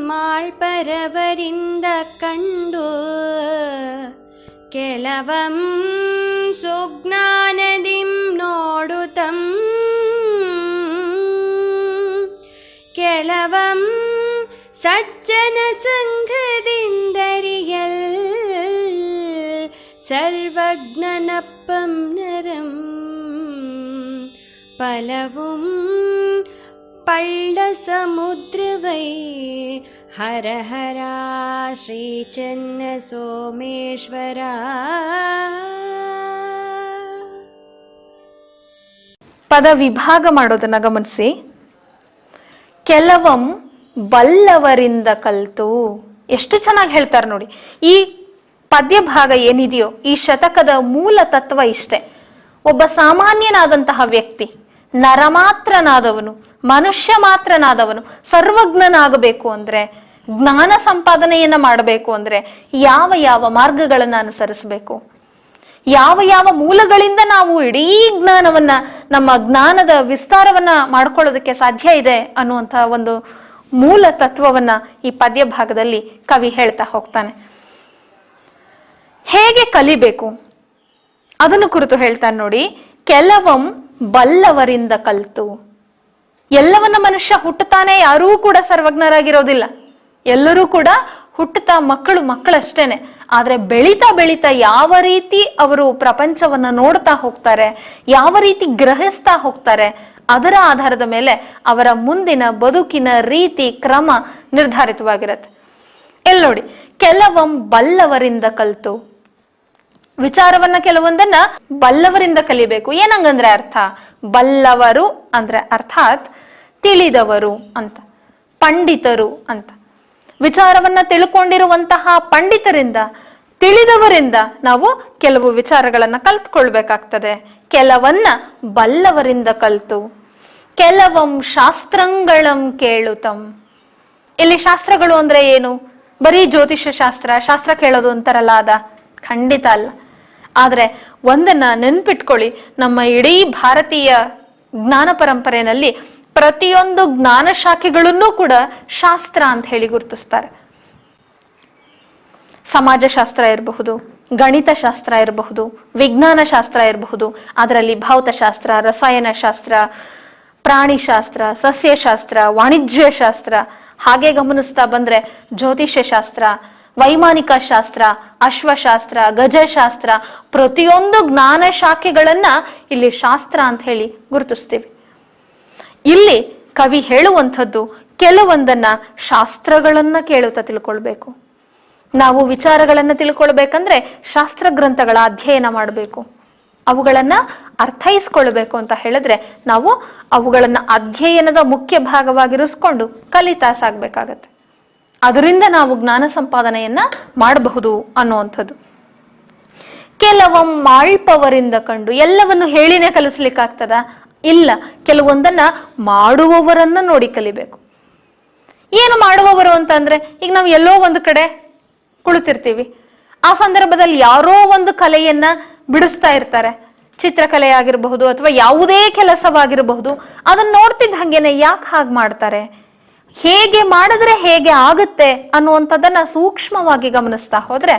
ಮಾಳ್ಪರವರಿಂದ ಕಂಡು ಕೆಲವಂ ಸುಜ್ಞಾನದಿಂ ನೋಡುತ್ತಂ ಕೆಲವಂ ಸಜ್ಜನ ಸಂಘದಿಂದರಿಯಲ್ ಸರ್ವಜ್ಞನಪ್ಪಂ ನರಂ ಪಲവും ಪಳ್ಳ ಸಮುದ್ರವೈ ಹರ ಹರ ಶ್ರೀ ಚೆನ್ನ ಸೋಮೇಶ್ವರ. ಪದ ವಿಭಾಗ ಮಾಡೋದನ್ನ ಗಮನಿಸಿ. ಕೆಲವಂ ಬಲ್ಲವರಿಂದ ಕಲ್ತು, ಎಷ್ಟು ಚೆನ್ನಾಗಿ ಹೇಳ್ತಾರೆ ನೋಡಿ. ಈ ಪದ್ಯ ಭಾಗ ಏನಿದೆಯೋ, ಈ ಶತಕದ ಮೂಲ ತತ್ವ ಇಷ್ಟೇ. ಒಬ್ಬ ಸಾಮಾನ್ಯನಾದಂತಹ ವ್ಯಕ್ತಿ, ನರಮಾತ್ರನಾದವನು, ಮನುಷ್ಯ ಮಾತ್ರನಾದವನು ಸರ್ವಜ್ಞನಾಗಬೇಕು ಅಂದ್ರೆ, ಜ್ಞಾನ ಸಂಪಾದನೆಯನ್ನ ಮಾಡಬೇಕು ಅಂದ್ರೆ ಯಾವ ಯಾವ ಮಾರ್ಗಗಳನ್ನ ಅನುಸರಿಸಬೇಕು, ಯಾವ ಯಾವ ಮೂಲಗಳಿಂದ ನಾವು ಇಡೀ ಜ್ಞಾನವನ್ನ, ನಮ್ಮ ಜ್ಞಾನದ ವಿಸ್ತಾರವನ್ನ ಮಾಡ್ಕೊಳ್ಳೋದಕ್ಕೆ ಸಾಧ್ಯ ಇದೆ ಅನ್ನುವಂತಹ ಒಂದು ಮೂಲ ತತ್ವವನ್ನ ಈ ಪದ್ಯ ಭಾಗದಲ್ಲಿ ಕವಿ ಹೇಳ್ತಾ ಹೋಗ್ತಾನೆ. ಹೇಗೆ ಕಲಿಬೇಕು ಅದನ್ನು ಕುರಿತು ಹೇಳ್ತಾನೆ ನೋಡಿ. ಕೆಲವಂ ಬಲ್ಲವರಿಂದ ಕಲ್ತು. ಎಲ್ಲವನ್ನ ಮನುಷ್ಯ ಹುಟ್ಟುತ್ತಾನೆ, ಯಾರೂ ಕೂಡ ಸರ್ವಜ್ಞರಾಗಿರೋದಿಲ್ಲ. ಎಲ್ಲರೂ ಕೂಡ ಹುಟ್ಟುತ್ತಾ ಮಕ್ಕಳಷ್ಟೇನೆ. ಆದ್ರೆ ಬೆಳೀತಾ ಬೆಳೀತಾ ಯಾವ ರೀತಿ ಅವರು ಪ್ರಪಂಚವನ್ನ ನೋಡ್ತಾ ಹೋಗ್ತಾರೆ, ಯಾವ ರೀತಿ ಗ್ರಹಿಸ್ತಾ ಹೋಗ್ತಾರೆ, ಅದರ ಆಧಾರದ ಮೇಲೆ ಅವರ ಮುಂದಿನ ಬದುಕಿನ ರೀತಿ ಕ್ರಮ ನಿರ್ಧಾರಿತವಾಗಿರುತ್ತೆ. ಇಲ್ಲಿ ನೋಡಿ, ಕೆಲವಂ ಬಲ್ಲವರಿಂದ ಕಲ್ತು, ವಿಚಾರವನ್ನ ಕೆಲವೊಂದನ್ನ ಬಲ್ಲವರಿಂದ ಕಲಿಬೇಕು. ಏನಂಗಂದ್ರೆ ಅರ್ಥ, ಬಲ್ಲವರು ಅಂದ್ರೆ ಅರ್ಥಾತ್ ತಿಳಿದವರು ಅಂತ, ಪಂಡಿತರು ಅಂತ. ವಿಚಾರವನ್ನ ತಿಳ್ಕೊಂಡಿರುವಂತಹ ಪಂಡಿತರಿಂದ, ತಿಳಿದವರಿಂದ ನಾವು ಕೆಲವು ವಿಚಾರಗಳನ್ನ ಕಲ್ತ್ಕೊಳ್ಬೇಕಾಗ್ತದೆ. ಕೆಲವನ್ನ ಬಲ್ಲವರಿಂದ ಕಲ್ತು, ಕೆಲವಂ ಶಾಸ್ತ್ರಂಗಳಂ ಕೇಳುತ್ತಂ. ಇಲ್ಲಿ ಶಾಸ್ತ್ರಗಳು ಅಂದ್ರೆ ಏನು? ಬರೀ ಜ್ಯೋತಿಷ್ಯ ಶಾಸ್ತ್ರ ಕೇಳೋದು ಅಂತಾರಲ್ಲ, ಖಂಡಿತ ಅಲ್ಲ. ಆದ್ರೆ ಒಂದನ್ನ ನೆನ್ಪಿಟ್ಕೊಳ್ಳಿ, ನಮ್ಮ ಇಡೀ ಭಾರತೀಯ ಜ್ಞಾನ ಪರಂಪರೆಯಲ್ಲಿ ಪ್ರತಿಯೊಂದು ಜ್ಞಾನ ಶಾಖೆಗಳನ್ನೂ ಕೂಡ ಶಾಸ್ತ್ರ ಅಂತ ಹೇಳಿ ಗುರುತಿಸ್ತಾರೆ. ಸಮಾಜಶಾಸ್ತ್ರ ಇರಬಹುದು, ಗಣಿತ ಶಾಸ್ತ್ರ ಇರಬಹುದು, ವಿಜ್ಞಾನ ಶಾಸ್ತ್ರ ಇರಬಹುದು, ಅದರಲ್ಲಿ ಭೌತಶಾಸ್ತ್ರ, ರಸಾಯನಶಾಸ್ತ್ರ, ಪ್ರಾಣಿಶಾಸ್ತ್ರ, ಸಸ್ಯಶಾಸ್ತ್ರ, ವಾಣಿಜ್ಯ ಶಾಸ್ತ್ರ, ಹಾಗೆ ಗಮನಿಸ್ತಾ ಬಂದ್ರೆ ಜ್ಯೋತಿಷ್ಯ ಶಾಸ್ತ್ರ, ವೈಮಾನಿಕ ಶಾಸ್ತ್ರ, ಅಶ್ವಶಾಸ್ತ್ರ, ಗಜಶಾಸ್ತ್ರ, ಪ್ರತಿಯೊಂದು ಜ್ಞಾನ ಶಾಖೆಗಳನ್ನ ಇಲ್ಲಿ ಶಾಸ್ತ್ರ ಅಂತ ಹೇಳಿ ಗುರುತಿಸ್ತೀವಿ. ಇಲ್ಲಿ ಕವಿ ಹೇಳುವಂಥದ್ದು ಕೆಲವೊಂದನ್ನ ಶಾಸ್ತ್ರಗಳನ್ನ ಕೇಳುತ್ತಾ ತಿಳ್ಕೊಳ್ಬೇಕು. ನಾವು ವಿಚಾರಗಳನ್ನ ತಿಳ್ಕೊಳ್ಬೇಕಂದ್ರೆ ಶಾಸ್ತ್ರ ಗ್ರಂಥಗಳ ಅಧ್ಯಯನ ಮಾಡಬೇಕು, ಅವುಗಳನ್ನ ಅರ್ಥೈಸ್ಕೊಳ್ಬೇಕು ಅಂತ ಹೇಳಿದ್ರೆ ನಾವು ಅವುಗಳನ್ನ ಅಧ್ಯಯನದ ಮುಖ್ಯ ಭಾಗವಾಗಿರಿಸ್ಕೊಂಡು ಕಲಿತಾ ಸಾಗ್ಬೇಕಾಗತ್ತೆ. ಅದರಿಂದ ನಾವು ಜ್ಞಾನ ಸಂಪಾದನೆಯನ್ನ ಮಾಡಬಹುದು ಅನ್ನುವಂಥದ್ದು. ಕೆಲವೊಮ್ಮೆ ಮಾಳ್ಪವರಿಂದ ಕಂಡು, ಎಲ್ಲವನ್ನು ಹೇಳಿನೇ ಕಲಿಸ್ಲಿಕ್ಕಾಗ್ತದ? ಇಲ್ಲ, ಕೆಲವೊಂದನ್ನ ಮಾಡುವವರನ್ನ ನೋಡಿ ಕಲಿಬೇಕು. ಏನು ಮಾಡುವವರು ಅಂತಂದ್ರೆ, ಈಗ ನಾವು ಎಲ್ಲೋ ಒಂದು ಕಡೆ ಕುಳಿತಿರ್ತೀವಿ, ಆ ಸಂದರ್ಭದಲ್ಲಿ ಯಾರೋ ಒಂದು ಕಲೆಯನ್ನ ಬಿಡಿಸ್ತಾ ಇರ್ತಾರೆ, ಚಿತ್ರಕಲೆ ಆಗಿರಬಹುದು ಅಥವಾ ಯಾವುದೇ ಕೆಲಸವಾಗಿರಬಹುದು. ಅದನ್ನ ನೋಡ್ತಿದ್ದ ಹಂಗೇನೆ ಯಾಕೆ ಹಾಗೆ ಮಾಡ್ತಾರೆ, ಹೇಗೆ ಮಾಡಿದ್ರೆ ಹೇಗೆ ಆಗುತ್ತೆ ಅನ್ನುವಂಥದ್ದನ್ನ ಸೂಕ್ಷ್ಮವಾಗಿ ಗಮನಿಸ್ತಾ ಹೋದ್ರೆ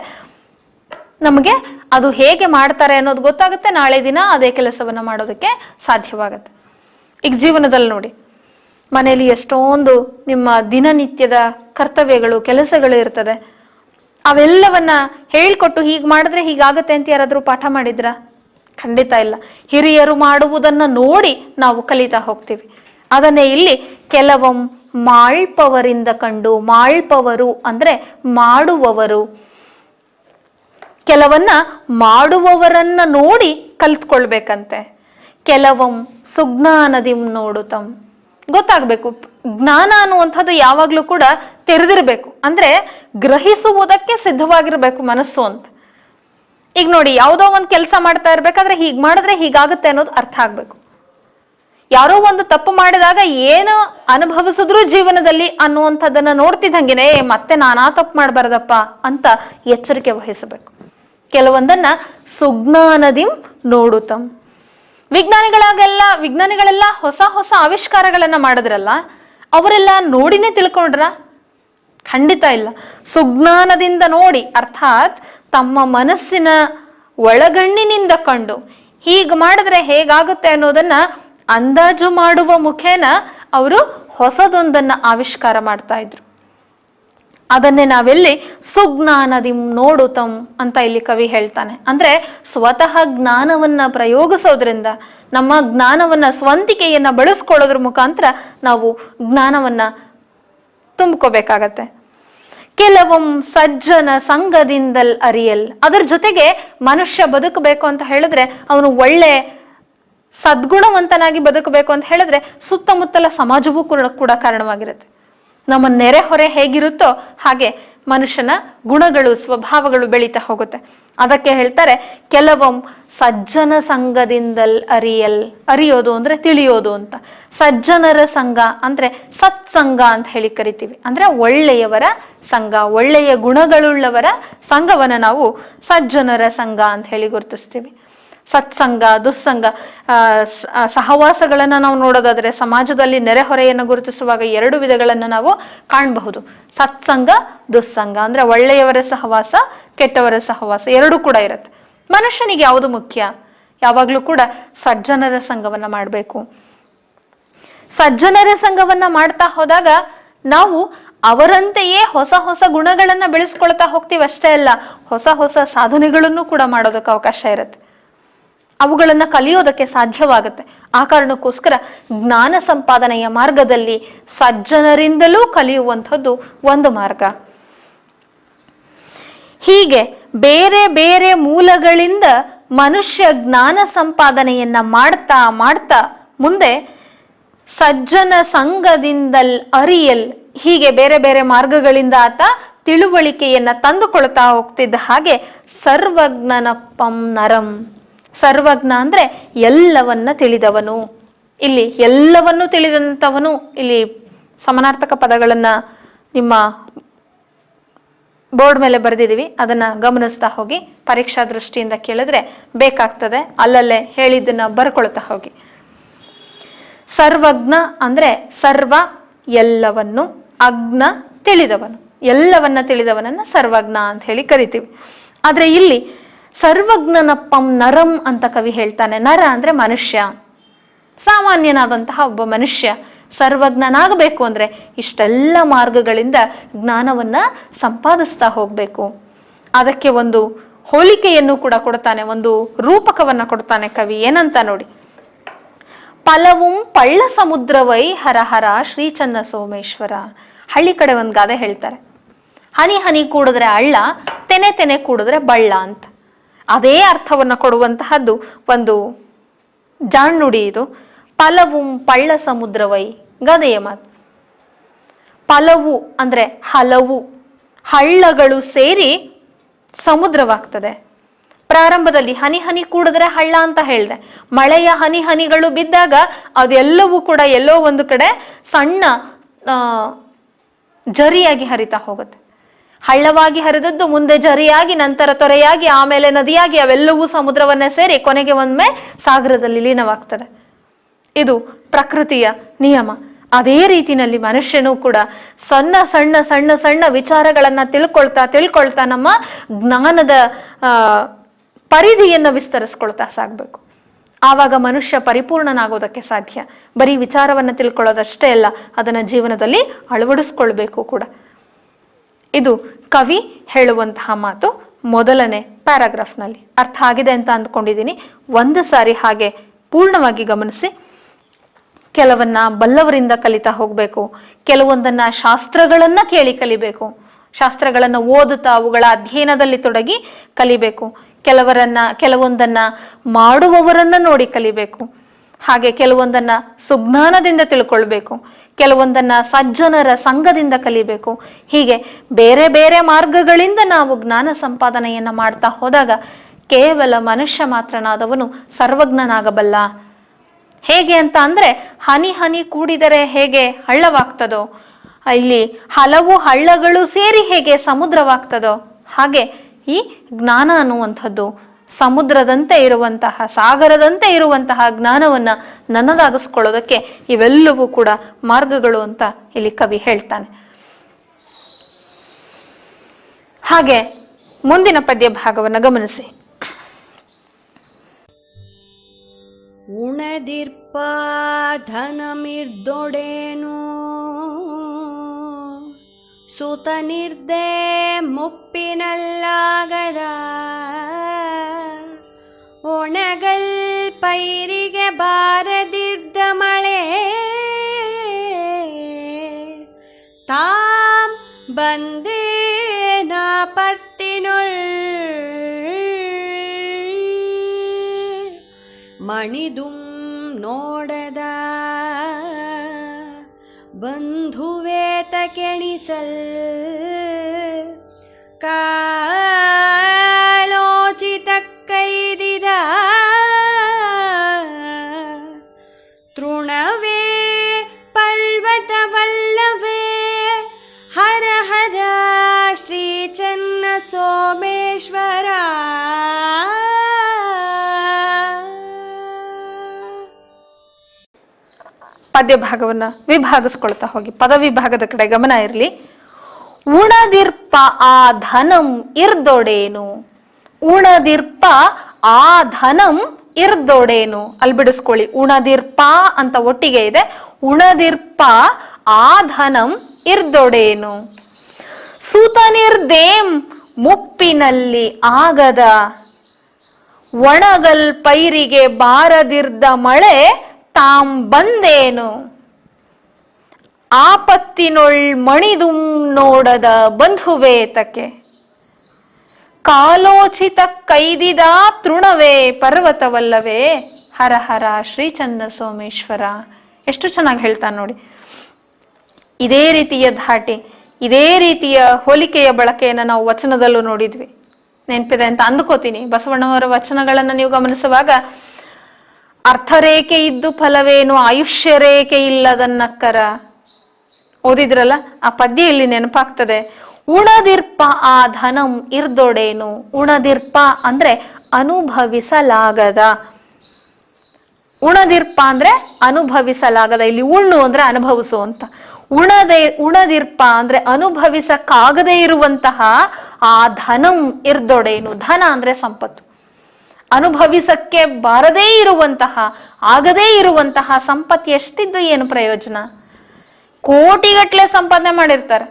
ನಮಗೆ ಅದು ಹೇಗೆ ಮಾಡ್ತಾರೆ ಅನ್ನೋದು ಗೊತ್ತಾಗುತ್ತೆ. ನಾಳೆ ದಿನ ಅದೇ ಕೆಲಸವನ್ನ ಮಾಡೋದಕ್ಕೆ ಸಾಧ್ಯವಾಗುತ್ತೆ. ಈಗ ಜೀವನದಲ್ಲಿ ನೋಡಿ, ಮನೆಯಲ್ಲಿ ಎಷ್ಟೊಂದು ನಿಮ್ಮ ದಿನನಿತ್ಯದ ಕರ್ತವ್ಯಗಳು, ಕೆಲಸಗಳು ಇರ್ತದೆ. ಅವೆಲ್ಲವನ್ನ ಹೇಳ್ಕೊಟ್ಟು ಹೀಗೆ ಮಾಡಿದ್ರೆ ಹೀಗಾಗತ್ತೆ ಅಂತ ಯಾರಾದ್ರೂ ಪಾಠ ಮಾಡಿದ್ರ? ಖಂಡಿತ ಇಲ್ಲ. ಹಿರಿಯರು ಮಾಡುವುದನ್ನ ನೋಡಿ ನಾವು ಕಲಿತಾ ಹೋಗ್ತೀವಿ. ಅದನ್ನೇ ಇಲ್ಲಿ ಕೆಲವೊಮ್ಮೆ ಮಾಳ್ಪವರಿಂದ ಕಂಡು, ಮಾಳ್ಪವರು ಅಂದ್ರೆ ಮಾಡುವವರು, ಕೆಲವನ್ನ ಮಾಡುವವರನ್ನ ನೋಡಿ ಕಲ್ತ್ಕೊಳ್ಬೇಕಂತೆ. ಕೆಲವೊಮ್ಮೆ ಸುಜ್ಞಾನದಿಂ ನೋಡುತ್ತಂ. ಗೊತ್ತಾಗ್ಬೇಕು, ಜ್ಞಾನ ಅನ್ನುವಂಥದ್ದು ಯಾವಾಗ್ಲೂ ಕೂಡ ತೆರೆದಿರ್ಬೇಕು, ಅಂದ್ರೆ ಗ್ರಹಿಸುವುದಕ್ಕೆ ಸಿದ್ಧವಾಗಿರ್ಬೇಕು ಮನಸ್ಸು ಅಂತ. ಈಗ ನೋಡಿ, ಯಾವುದೋ ಒಂದು ಕೆಲಸ ಮಾಡ್ತಾ ಇರ್ಬೇಕಾದ್ರೆ ಹೀಗ್ ಮಾಡಿದ್ರೆ ಹೀಗಾಗುತ್ತೆ ಅನ್ನೋದು ಅರ್ಥ ಆಗ್ಬೇಕು. ಯಾರೋ ಒಂದು ತಪ್ಪು ಮಾಡಿದಾಗ ಏನು ಅನುಭವಿಸಿದ್ರು ಜೀವನದಲ್ಲಿ ಅನ್ನುವಂಥದ್ದನ್ನ ನೋಡ್ತಿದ್ದಂಗೆನೆ ಮತ್ತೆ ನಾನಾ ತಪ್ಪು ಮಾಡಬಾರ್ದಪ್ಪ ಅಂತ ಎಚ್ಚರಿಕೆ ವಹಿಸಬೇಕು. ಕೆಲವೊಂದನ್ನ ಸುಜ್ಞಾನದಿಂ ನೋಡುತ್ತಂ. ವಿಜ್ಞಾನಿಗಳೆಲ್ಲ ಹೊಸ ಹೊಸ ಆವಿಷ್ಕಾರಗಳನ್ನ ಮಾಡಿದ್ರಲ್ಲ, ಅವರೆಲ್ಲ ನೋಡಿನೇ ತಿಳ್ಕೊಂಡ್ರ? ಖಂಡಿತ ಇಲ್ಲ. ಸುಜ್ಞಾನದಿಂದ ನೋಡಿ, ಅರ್ಥಾತ್ ತಮ್ಮ ಮನಸ್ಸಿನ ಒಳಗಣ್ಣಿನಿಂದ ಕಂಡು ಹೀಗೆ ಮಾಡಿದ್ರೆ ಹೇಗಾಗುತ್ತೆ ಅನ್ನೋದನ್ನ ಅಂದಾಜು ಮಾಡುವ ಮುಖೇನ ಅವರು ಹೊಸದೊಂದನ್ನ ಆವಿಷ್ಕಾರ ಮಾಡ್ತಾ ಇದ್ರು. ಅದನ್ನೇ ನಾವೆಲ್ಲಿ ಸುಜ್ಞಾನದಿಂ ನೋಡುತ್ತಂ ಅಂತ ಇಲ್ಲಿ ಕವಿ ಹೇಳ್ತಾನೆ. ಅಂದ್ರೆ ಸ್ವತಃ ಜ್ಞಾನವನ್ನ ಪ್ರಯೋಗಿಸೋದ್ರಿಂದ, ನಮ್ಮ ಜ್ಞಾನವನ್ನ, ಸ್ವಂತಿಕೆಯನ್ನ ಬಳಸ್ಕೊಳ್ಳೋದ್ರ ಮುಖಾಂತರ ನಾವು ಜ್ಞಾನವನ್ನ ತುಂಬ್ಕೋಬೇಕಾಗತ್ತೆ. ಕೆಲವೊಮ್ಮೆ ಸಜ್ಜನ ಸಂಘದಿಂದಲ್ ಅರಿಯಲ್. ಅದರ ಜೊತೆಗೆ ಮನುಷ್ಯ ಬದುಕಬೇಕು ಅಂತ ಹೇಳಿದ್ರೆ, ಅವನು ಒಳ್ಳೆ ಸದ್ಗುಣವಂತನಾಗಿ ಬದುಕಬೇಕು ಅಂತ ಹೇಳಿದ್ರೆ ಸುತ್ತಮುತ್ತಲ ಸಮಾಜವೂ ಕೂಡ ಕಾರಣವಾಗಿರುತ್ತೆ. ನಮ್ಮ ನೆರೆಹೊರೆ ಹೇಗಿರುತ್ತೋ ಹಾಗೆ ಮನುಷ್ಯನ ಗುಣಗಳು, ಸ್ವಭಾವಗಳು ಬೆಳೀತಾ ಹೋಗುತ್ತೆ. ಅದಕ್ಕೆ ಹೇಳ್ತಾರೆ ಕೆಲವೊಮ್ಮೆ ಸಜ್ಜನ ಸಂಘದಿಂದಲ್ ಅರಿಯಲ್. ಅರಿಯೋದು ಅಂದ್ರೆ ತಿಳಿಯೋದು ಅಂತ. ಸಜ್ಜನರ ಸಂಘ ಅಂದ್ರೆ ಸತ್ಸಂಗ ಅಂತ ಹೇಳಿ ಕರಿತೀವಿ. ಅಂದ್ರೆ ಒಳ್ಳೆಯವರ ಸಂಘ, ಒಳ್ಳೆಯ ಗುಣಗಳುಳ್ಳವರ ಸಂಘವನ್ನ ನಾವು ಸಜ್ಜನರ ಸಂಘ ಅಂತ ಹೇಳಿ ಗುರುತಿಸ್ತೀವಿ. ಸತ್ಸಂಗ, ದುಸ್ಸಂಗ, ಸಹವಾಸಗಳನ್ನ ನಾವು ನೋಡೋದಾದ್ರೆ ಸಮಾಜದಲ್ಲಿ ನೆರೆಹೊರೆಯನ್ನು ಗುರುತಿಸುವಾಗ 2 ವಿಧಗಳನ್ನ ನಾವು ಕಾಣಬಹುದು. ಸತ್ಸಂಗ, ದುಸ್ಸಂಗ ಅಂದ್ರೆ ಒಳ್ಳೆಯವರ ಸಹವಾಸ, ಕೆಟ್ಟವರ ಸಹವಾಸ, 2 ಕೂಡ ಇರುತ್ತೆ. ಮನುಷ್ಯನಿಗೆ ಯಾವುದು ಮುಖ್ಯ? ಯಾವಾಗ್ಲೂ ಕೂಡ ಸಜ್ಜನರ ಸಂಘವನ್ನ ಮಾಡಬೇಕು. ಸಜ್ಜನರ ಸಂಘವನ್ನ ಮಾಡ್ತಾ ಹೋದಾಗ ನಾವು ಅವರಂತೆಯೇ ಹೊಸ ಹೊಸ ಗುಣಗಳನ್ನ ಬೆಳೆಸ್ಕೊಳ್ತಾ ಹೋಗ್ತೀವಿ. ಅಷ್ಟೇ ಅಲ್ಲ, ಹೊಸ ಹೊಸ ಸಾಧನೆಗಳನ್ನು ಕೂಡ ಮಾಡೋದಕ್ಕೆ ಅವಕಾಶ ಇರುತ್ತೆ, ಅವುಗಳನ್ನ ಕಲಿಯೋದಕ್ಕೆ ಸಾಧ್ಯವಾಗುತ್ತೆ. ಆ ಕಾರಣಕ್ಕೋಸ್ಕರ ಜ್ಞಾನ ಸಂಪಾದನೆಯ ಮಾರ್ಗದಲ್ಲಿ ಸಜ್ಜನರಿಂದಲೂ ಕಲಿಯುವಂಥದ್ದು ಒಂದು ಮಾರ್ಗ. ಹೀಗೆ ಬೇರೆ ಬೇರೆ ಮೂಲಗಳಿಂದ ಮನುಷ್ಯ ಜ್ಞಾನ ಸಂಪಾದನೆಯನ್ನ ಮಾಡ್ತಾ ಮಾಡ್ತಾ ಮುಂದೆ ಸಜ್ಜನ ಸಂಘದಿಂದಲ್ ಅರಿಯಲ್, ಹೀಗೆ ಬೇರೆ ಬೇರೆ ಮಾರ್ಗಗಳಿಂದ ಆತ ತಿಳುವಳಿಕೆಯನ್ನ ತಂದುಕೊಳ್ತಾ ಹೋಗ್ತಿದ್ದ ಹಾಗೆ ಸರ್ವಜ್ಞನಪ್ಪಂ ನರಂ. ಸರ್ವಜ್ಞ ಅಂದ್ರೆ ಎಲ್ಲವನ್ನ ತಿಳಿದವನು. ಇಲ್ಲಿ ಎಲ್ಲವನ್ನೂ ತಿಳಿದಂಥವನು, ಇಲ್ಲಿ ಸಮಾನಾರ್ಥಕ ಪದಗಳನ್ನ ನಿಮ್ಮ ಬೋರ್ಡ್ ಮೇಲೆ ಬರೆದಿದ್ದೀವಿ, ಅದನ್ನ ಗಮನಿಸ್ತಾ ಹೋಗಿ. ಪರೀಕ್ಷಾ ದೃಷ್ಟಿಯಿಂದ ಕೇಳಿದ್ರೆ ಬೇಕಾಗ್ತದೆ, ಅಲ್ಲಲ್ಲೇ ಹೇಳಿದ್ದನ್ನ ಬರ್ಕೊಳ್ತಾ ಹೋಗಿ. ಸರ್ವಜ್ಞ ಅಂದ್ರೆ ಸರ್ವ ಎಲ್ಲವನ್ನು, ಅಜ್ಞ ತಿಳಿದವನು, ಎಲ್ಲವನ್ನ ತಿಳಿದವನನ್ನ ಸರ್ವಜ್ಞ ಅಂತ ಹೇಳಿ ಕರಿತೀವಿ. ಆದ್ರೆ ಇಲ್ಲಿ ಸರ್ವಜ್ಞನಪ್ಪಂ ನರಂ ಅಂತ ಕವಿ ಹೇಳ್ತಾನೆ. ನರ ಅಂದ್ರೆ ಮನುಷ್ಯ, ಸಾಮಾನ್ಯನಾದಂತಹ ಒಬ್ಬ ಮನುಷ್ಯ ಸರ್ವಜ್ಞನಾಗಬೇಕು ಅಂದ್ರೆ ಇಷ್ಟೆಲ್ಲ ಮಾರ್ಗಗಳಿಂದ ಜ್ಞಾನವನ್ನ ಸಂಪಾದಿಸ್ತಾ ಹೋಗ್ಬೇಕು. ಅದಕ್ಕೆ ಒಂದು ಹೋಲಿಕೆಯನ್ನು ಕೂಡ ಕೊಡ್ತಾನೆ, ಒಂದು ರೂಪಕವನ್ನ ಕೊಡ್ತಾನೆ ಕವಿ. ಏನಂತ ನೋಡಿ, ಫಲವುಂ ಪಳ್ಳ ಸಮುದ್ರವೈ ಹರಹರ ಶ್ರೀ ಚನ್ನ ಸೋಮೇಶ್ವರ. ಹಳ್ಳಿ ಕಡೆ ಒಂದು ಗಾದೆ ಹೇಳ್ತಾರೆ, ಹನಿ ಹನಿ ಕೂಡಿದ್ರೆ ಹಳ್ಳ, ತೆನೆ ತೆನೆ ಕೂಡಿದ್ರೆ ಬಳ್ಳ ಅಂತ. ಅದೇ ಅರ್ಥವನ್ನ ಕೊಡುವಂತಹದ್ದು ಒಂದು ಜಾಣ್ನುಡಿ ಇದು. ಫಲವುಂ ಪಳ್ಳ ಸಮುದ್ರವೈ, ಗದೆಯ ಮಾತು. ಫಲವು ಅಂದ್ರೆ ಹಲವು, ಹಳ್ಳಗಳು ಸೇರಿ ಸಮುದ್ರವಾಗ್ತದೆ. ಪ್ರಾರಂಭದಲ್ಲಿ ಹನಿ ಹನಿ ಕೂಡಿದ್ರೆ ಹಳ್ಳ ಅಂತ ಹೇಳಿದೆ. ಮಳೆಯ ಹನಿ ಹನಿಗಳು ಬಿದ್ದಾಗ ಅದೆಲ್ಲವೂ ಕೂಡ ಎಲ್ಲೋ ಒಂದು ಕಡೆ ಸಣ್ಣ ಜರಿಯಾಗಿ ಹರಿತಾ ಹೋಗುತ್ತೆ. ಹಳ್ಳವಾಗಿ ಹರಿದದ್ದು ಮುಂದೆ ಜರಿಯಾಗಿ, ನಂತರ ತೊರೆಯಾಗಿ, ಆಮೇಲೆ ನದಿಯಾಗಿ, ಅವೆಲ್ಲವೂ ಸಮುದ್ರವನ್ನೇ ಸೇರಿ ಕೊನೆಗೆ ಒಮ್ಮೆ ಸಾಗರದಲ್ಲಿ ಲೀನವಾಗ್ತದೆ. ಇದು ಪ್ರಕೃತಿಯ ನಿಯಮ. ಅದೇ ರೀತಿನಲ್ಲಿ ಮನುಷ್ಯನೂ ಕೂಡ ಸಣ್ಣ ಸಣ್ಣ ಸಣ್ಣ ಸಣ್ಣ ವಿಚಾರಗಳನ್ನ ತಿಳ್ಕೊಳ್ತಾ ನಮ್ಮ ಜ್ಞಾನದ ಪರಿಧಿಯನ್ನು ವಿಸ್ತರಿಸ್ಕೊಳ್ತಾ ಸಾಗ್ಬೇಕು. ಆವಾಗ ಮನುಷ್ಯ ಪರಿಪೂರ್ಣನಾಗೋದಕ್ಕೆ ಸಾಧ್ಯ. ಬರೀ ವಿಚಾರವನ್ನ ತಿಳ್ಕೊಳ್ಳೋದಷ್ಟೇ ಅಲ್ಲ, ಅದನ್ನ ಜೀವನದಲ್ಲಿ ಅಳವಡಿಸ್ಕೊಳ್ಬೇಕು ಕೂಡ. ಇದು ಕವಿ ಹೇಳುವಂತಹ ಮಾತು ಮೊದಲನೇ ಪ್ಯಾರಾಗ್ರಾಫ್ನಲ್ಲಿ. ಅರ್ಥ ಆಗಿದೆ ಅಂತ ಅಂದ್ಕೊಂಡಿದ್ದೀನಿ. ಒಂದು ಸಾರಿ ಹಾಗೆ ಪೂರ್ಣವಾಗಿ ಗಮನಿಸಿ. ಕೆಲವನ್ನ ಬಲ್ಲವರಿಂದ ಕಲಿತಾ ಹೋಗ್ಬೇಕು, ಕೆಲವೊಂದನ್ನ ಶಾಸ್ತ್ರಗಳನ್ನ ಕೇಳಿ ಕಲಿಬೇಕು, ಶಾಸ್ತ್ರಗಳನ್ನ ಓದುತ್ತಾ ಅವುಗಳ ಅಧ್ಯಯನದಲ್ಲಿ ತೊಡಗಿ ಕಲಿಬೇಕು. ಕೆಲವೊಂದನ್ನ ಮಾಡುವವರನ್ನ ನೋಡಿ ಕಲಿಬೇಕು. ಹಾಗೆ ಕೆಲವೊಂದನ್ನ ಸುಜ್ಞಾನದಿಂದ ತಿಳ್ಕೊಳ್ಬೇಕು, ಕೆಲವೊಂದನ್ನ ಸಜ್ಜನರ ಸಂಘದಿಂದ ಕಲಿಬೇಕು. ಹೀಗೆ ಬೇರೆ ಬೇರೆ ಮಾರ್ಗಗಳಿಂದ ನಾವು ಜ್ಞಾನ ಸಂಪಾದನೆಯನ್ನ ಮಾಡ್ತಾ ಹೋದಾಗ ಕೇವಲ ಮನುಷ್ಯ ಮಾತ್ರನಾದವನು ಸರ್ವಜ್ಞನಾಗಬಲ್ಲ. ಹೇಗೆ ಅಂತ ಅಂದ್ರೆ, ಹನಿ ಹನಿ ಕೂಡಿದರೆ ಹೇಗೆ ಹಳ್ಳವಾಗ್ತದೋ, ಇಲ್ಲಿ ಹಲವು ಹಳ್ಳಗಳು ಸೇರಿ ಹೇಗೆ ಸಮುದ್ರವಾಗ್ತದೋ, ಹಾಗೆ ಈ ಜ್ಞಾನ ಅನ್ನುವಂಥದ್ದು ಸಮುದ್ರದಂತೆ ಇರುವಂತಹ, ಸಾಗರದಂತೆ ಇರುವಂತಹ ಜ್ಞಾನವನ್ನ ನನ್ನದಾಗಿಸ್ಕೊಳ್ಳೋದಕ್ಕೆ ಇವೆಲ್ಲವೂ ಕೂಡ ಮಾರ್ಗಗಳು ಅಂತ ಇಲ್ಲಿ ಕವಿ ಹೇಳ್ತಾನೆ. ಹಾಗೆ ಮುಂದಿನ ಪದ್ಯ ಭಾಗವನ್ನು ಗಮನಿಸಿ. ಉಣದಿರ್ಪ ಧನಮಿರ್ದೊಡೇನು ಸುತನಿರ್ದೆ ಮುಪ್ಪಿನಲ್ಲಾಗದ ಒಣಗಲ್ ಪೈರಿಗೆ ಬಾರದಿದ್ದ ಮಳೆ ತಾಂ ಬಂದೇ ನಾಪತ್ತಿನೊಳ್ ಮಣಿದುಂ ನೋಡದ ಬಂಧುವೇತ ಕೆಣಿಸಲ್ ಕಾಲೋಚಿತ ಕೈದಿದ ತೃಣವೇ ಪರ್ವತವಲ್ಲವೇ ಹರ ಹರ ಶ್ರೀ ಚನ್ನ ಸೋಮೇಶ್ವರ. ಪದ್ಯ ಭಾಗವನ್ನ ವಿಭಾಗಿಸ್ಕೊಳ್ತಾ ಹೋಗಿ. ಪದ ವಿಭಾಗದ ಕಡೆ ಗಮನ ಇರಲಿ. ಉಣದಿರ್ಪ ಆ ಧನಂ ಇರ್ದೊಡೇನು. ಉಣದಿರ್ಪ ಆ ಧನಂ ಇರ್ದೊಡೇನು. ಅಲ್ಲಿ ಬಿಡಿಸ್ಕೊಳ್ಳಿ. ಉಣದಿರ್ಪ ಅಂತ ಒಟ್ಟಿಗೆ ಇದೆ. ಉಣದಿರ್ಪ ಆ ಧನಂ ಇರ್ದೊಡೇನು. ಸುತನಿರ್ದೇಂ ಮುಪ್ಪಿನಲ್ಲಿ ಆಗದ ಒಣಗಲ್ ಪೈರಿಗೆ ಬಾರದಿರ್ದ ಮಳೆ ತಾಂ ಬಂದೇನು ಆಪತ್ತಿನೊಳ್ ಮಣಿದುಂ ನೋಡದ ಬಂಧುವೇತಕ್ಕೆ ಕಾಲೋಚಿತ ಕೈದಿದ ತೃಣವೇ ಪರ್ವತವಲ್ಲವೇ ಹರ ಹರ ಶ್ರೀಚಂದ್ರ ಸೋಮೇಶ್ವರ. ಎಷ್ಟು ಚೆನ್ನಾಗಿ ಹೇಳ್ತಾನೆ ನೋಡಿ. ಇದೇ ರೀತಿಯ ಧಾಟಿ, ಇದೇ ರೀತಿಯ ಹೋಲಿಕೆಯ ಬಳಕೆಯನ್ನು ನಾವು ವಚನದಲ್ಲೂ ನೋಡಿದ್ವಿ. ನೆನಪಿದೆ ಅಂತ ಅಂದುಕೋತೀನಿ. ಬಸವಣ್ಣವರ ವಚನಗಳನ್ನು ನೀವು ಗಮನಿಸುವಾಗ ಅರ್ಥರೇಖೆ ಇದ್ದು ಫಲವೇನು ಆಯುಷ್ಯ ರೇಖೆ ಇಲ್ಲದನ್ನಕ್ಕರ ಓದಿದ್ರಲ್ಲ, ಆ ಪದ್ಯ ಇಲ್ಲಿ ನೆನಪಾಗ್ತದೆ. ಉಣದಿರ್ಪ ಆ ಧನಂ ಇರ್ದೊಡೇನು. ಉಣದಿರ್ಪ ಅಂದ್ರೆ ಅನುಭವಿಸಲಾಗದ, ಉಣದಿರ್ಪ ಅಂದ್ರೆ ಅನುಭವಿಸಲಾಗದ. ಇಲ್ಲಿ ಉಣ್ಣು ಅಂದ್ರೆ ಅನುಭವಿಸು ಅಂತ. ಉಣದಿರ್ಪ ಅಂದ್ರೆ ಅನುಭವಿಸಕ್ಕಾಗದೇ ಇರುವಂತಹ ಆ ಧನಂ ಇರ್ದೊಡೇನು. ಧನ ಅಂದ್ರೆ ಸಂಪತ್ತು. ಅನುಭವಿಸಕ್ಕೆ ಬಾರದೇ ಇರುವಂತಹ, ಆಗದೇ ಇರುವಂತಹ ಸಂಪತ್ತು ಎಷ್ಟಿದ್ದು ಏನು ಪ್ರಯೋಜನ? ಕೋಟಿಗಟ್ಲೆ ಸಂಪಾದನೆ ಮಾಡಿರ್ತಾರೆ.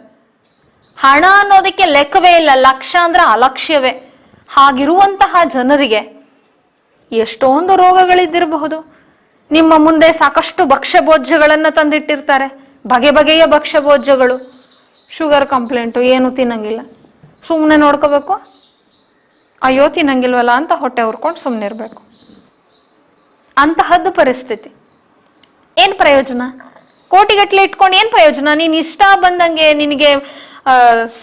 ಹಣ ಅನ್ನೋದಕ್ಕೆ ಲೆಕ್ಕವೇ ಇಲ್ಲ. ಲಕ್ಷ ಅಂದ್ರೆ ಅಲಕ್ಷ್ಯವೇ. ಹಾಗಿರುವಂತಹ ಜನರಿಗೆ ಎಷ್ಟೊಂದು ರೋಗಗಳಿದ್ದಿರಬಹುದು. ನಿಮ್ಮ ಮುಂದೆ ಸಾಕಷ್ಟು ಭಕ್ಷ್ಯಭೋಜ್ಯಗಳನ್ನು ತಂದಿಟ್ಟಿರ್ತಾರೆ. ಬಗೆ ಬಗೆಯ ಭಕ್ಷ್ಯಭೋಜ್ಯಗಳು. ಶುಗರ್ ಕಂಪ್ಲೇಂಟು, ಏನು ತಿನ್ನಂಗಿಲ್ಲ, ಸುಮ್ಮನೆ ನೋಡ್ಕೋಬೇಕು. ಅಯ್ಯೋ ತಿನ್ನಂಗಿಲ್ವಲ್ಲ ಅಂತ ಹೊಟ್ಟೆ ಹುರ್ಕೊಂಡು ಸುಮ್ಮನೆ ಇರಬೇಕು. ಅಂತಹದ್ದು ಪರಿಸ್ಥಿತಿ. ಏನು ಪ್ರಯೋಜನ? ಕೋಟಿಗಟ್ಟಲೆ ಇಟ್ಕೊಂಡು ಏನು ಪ್ರಯೋಜನ? ನೀನು ಇಷ್ಟ ಬಂದಂಗೆ, ನಿನಗೆ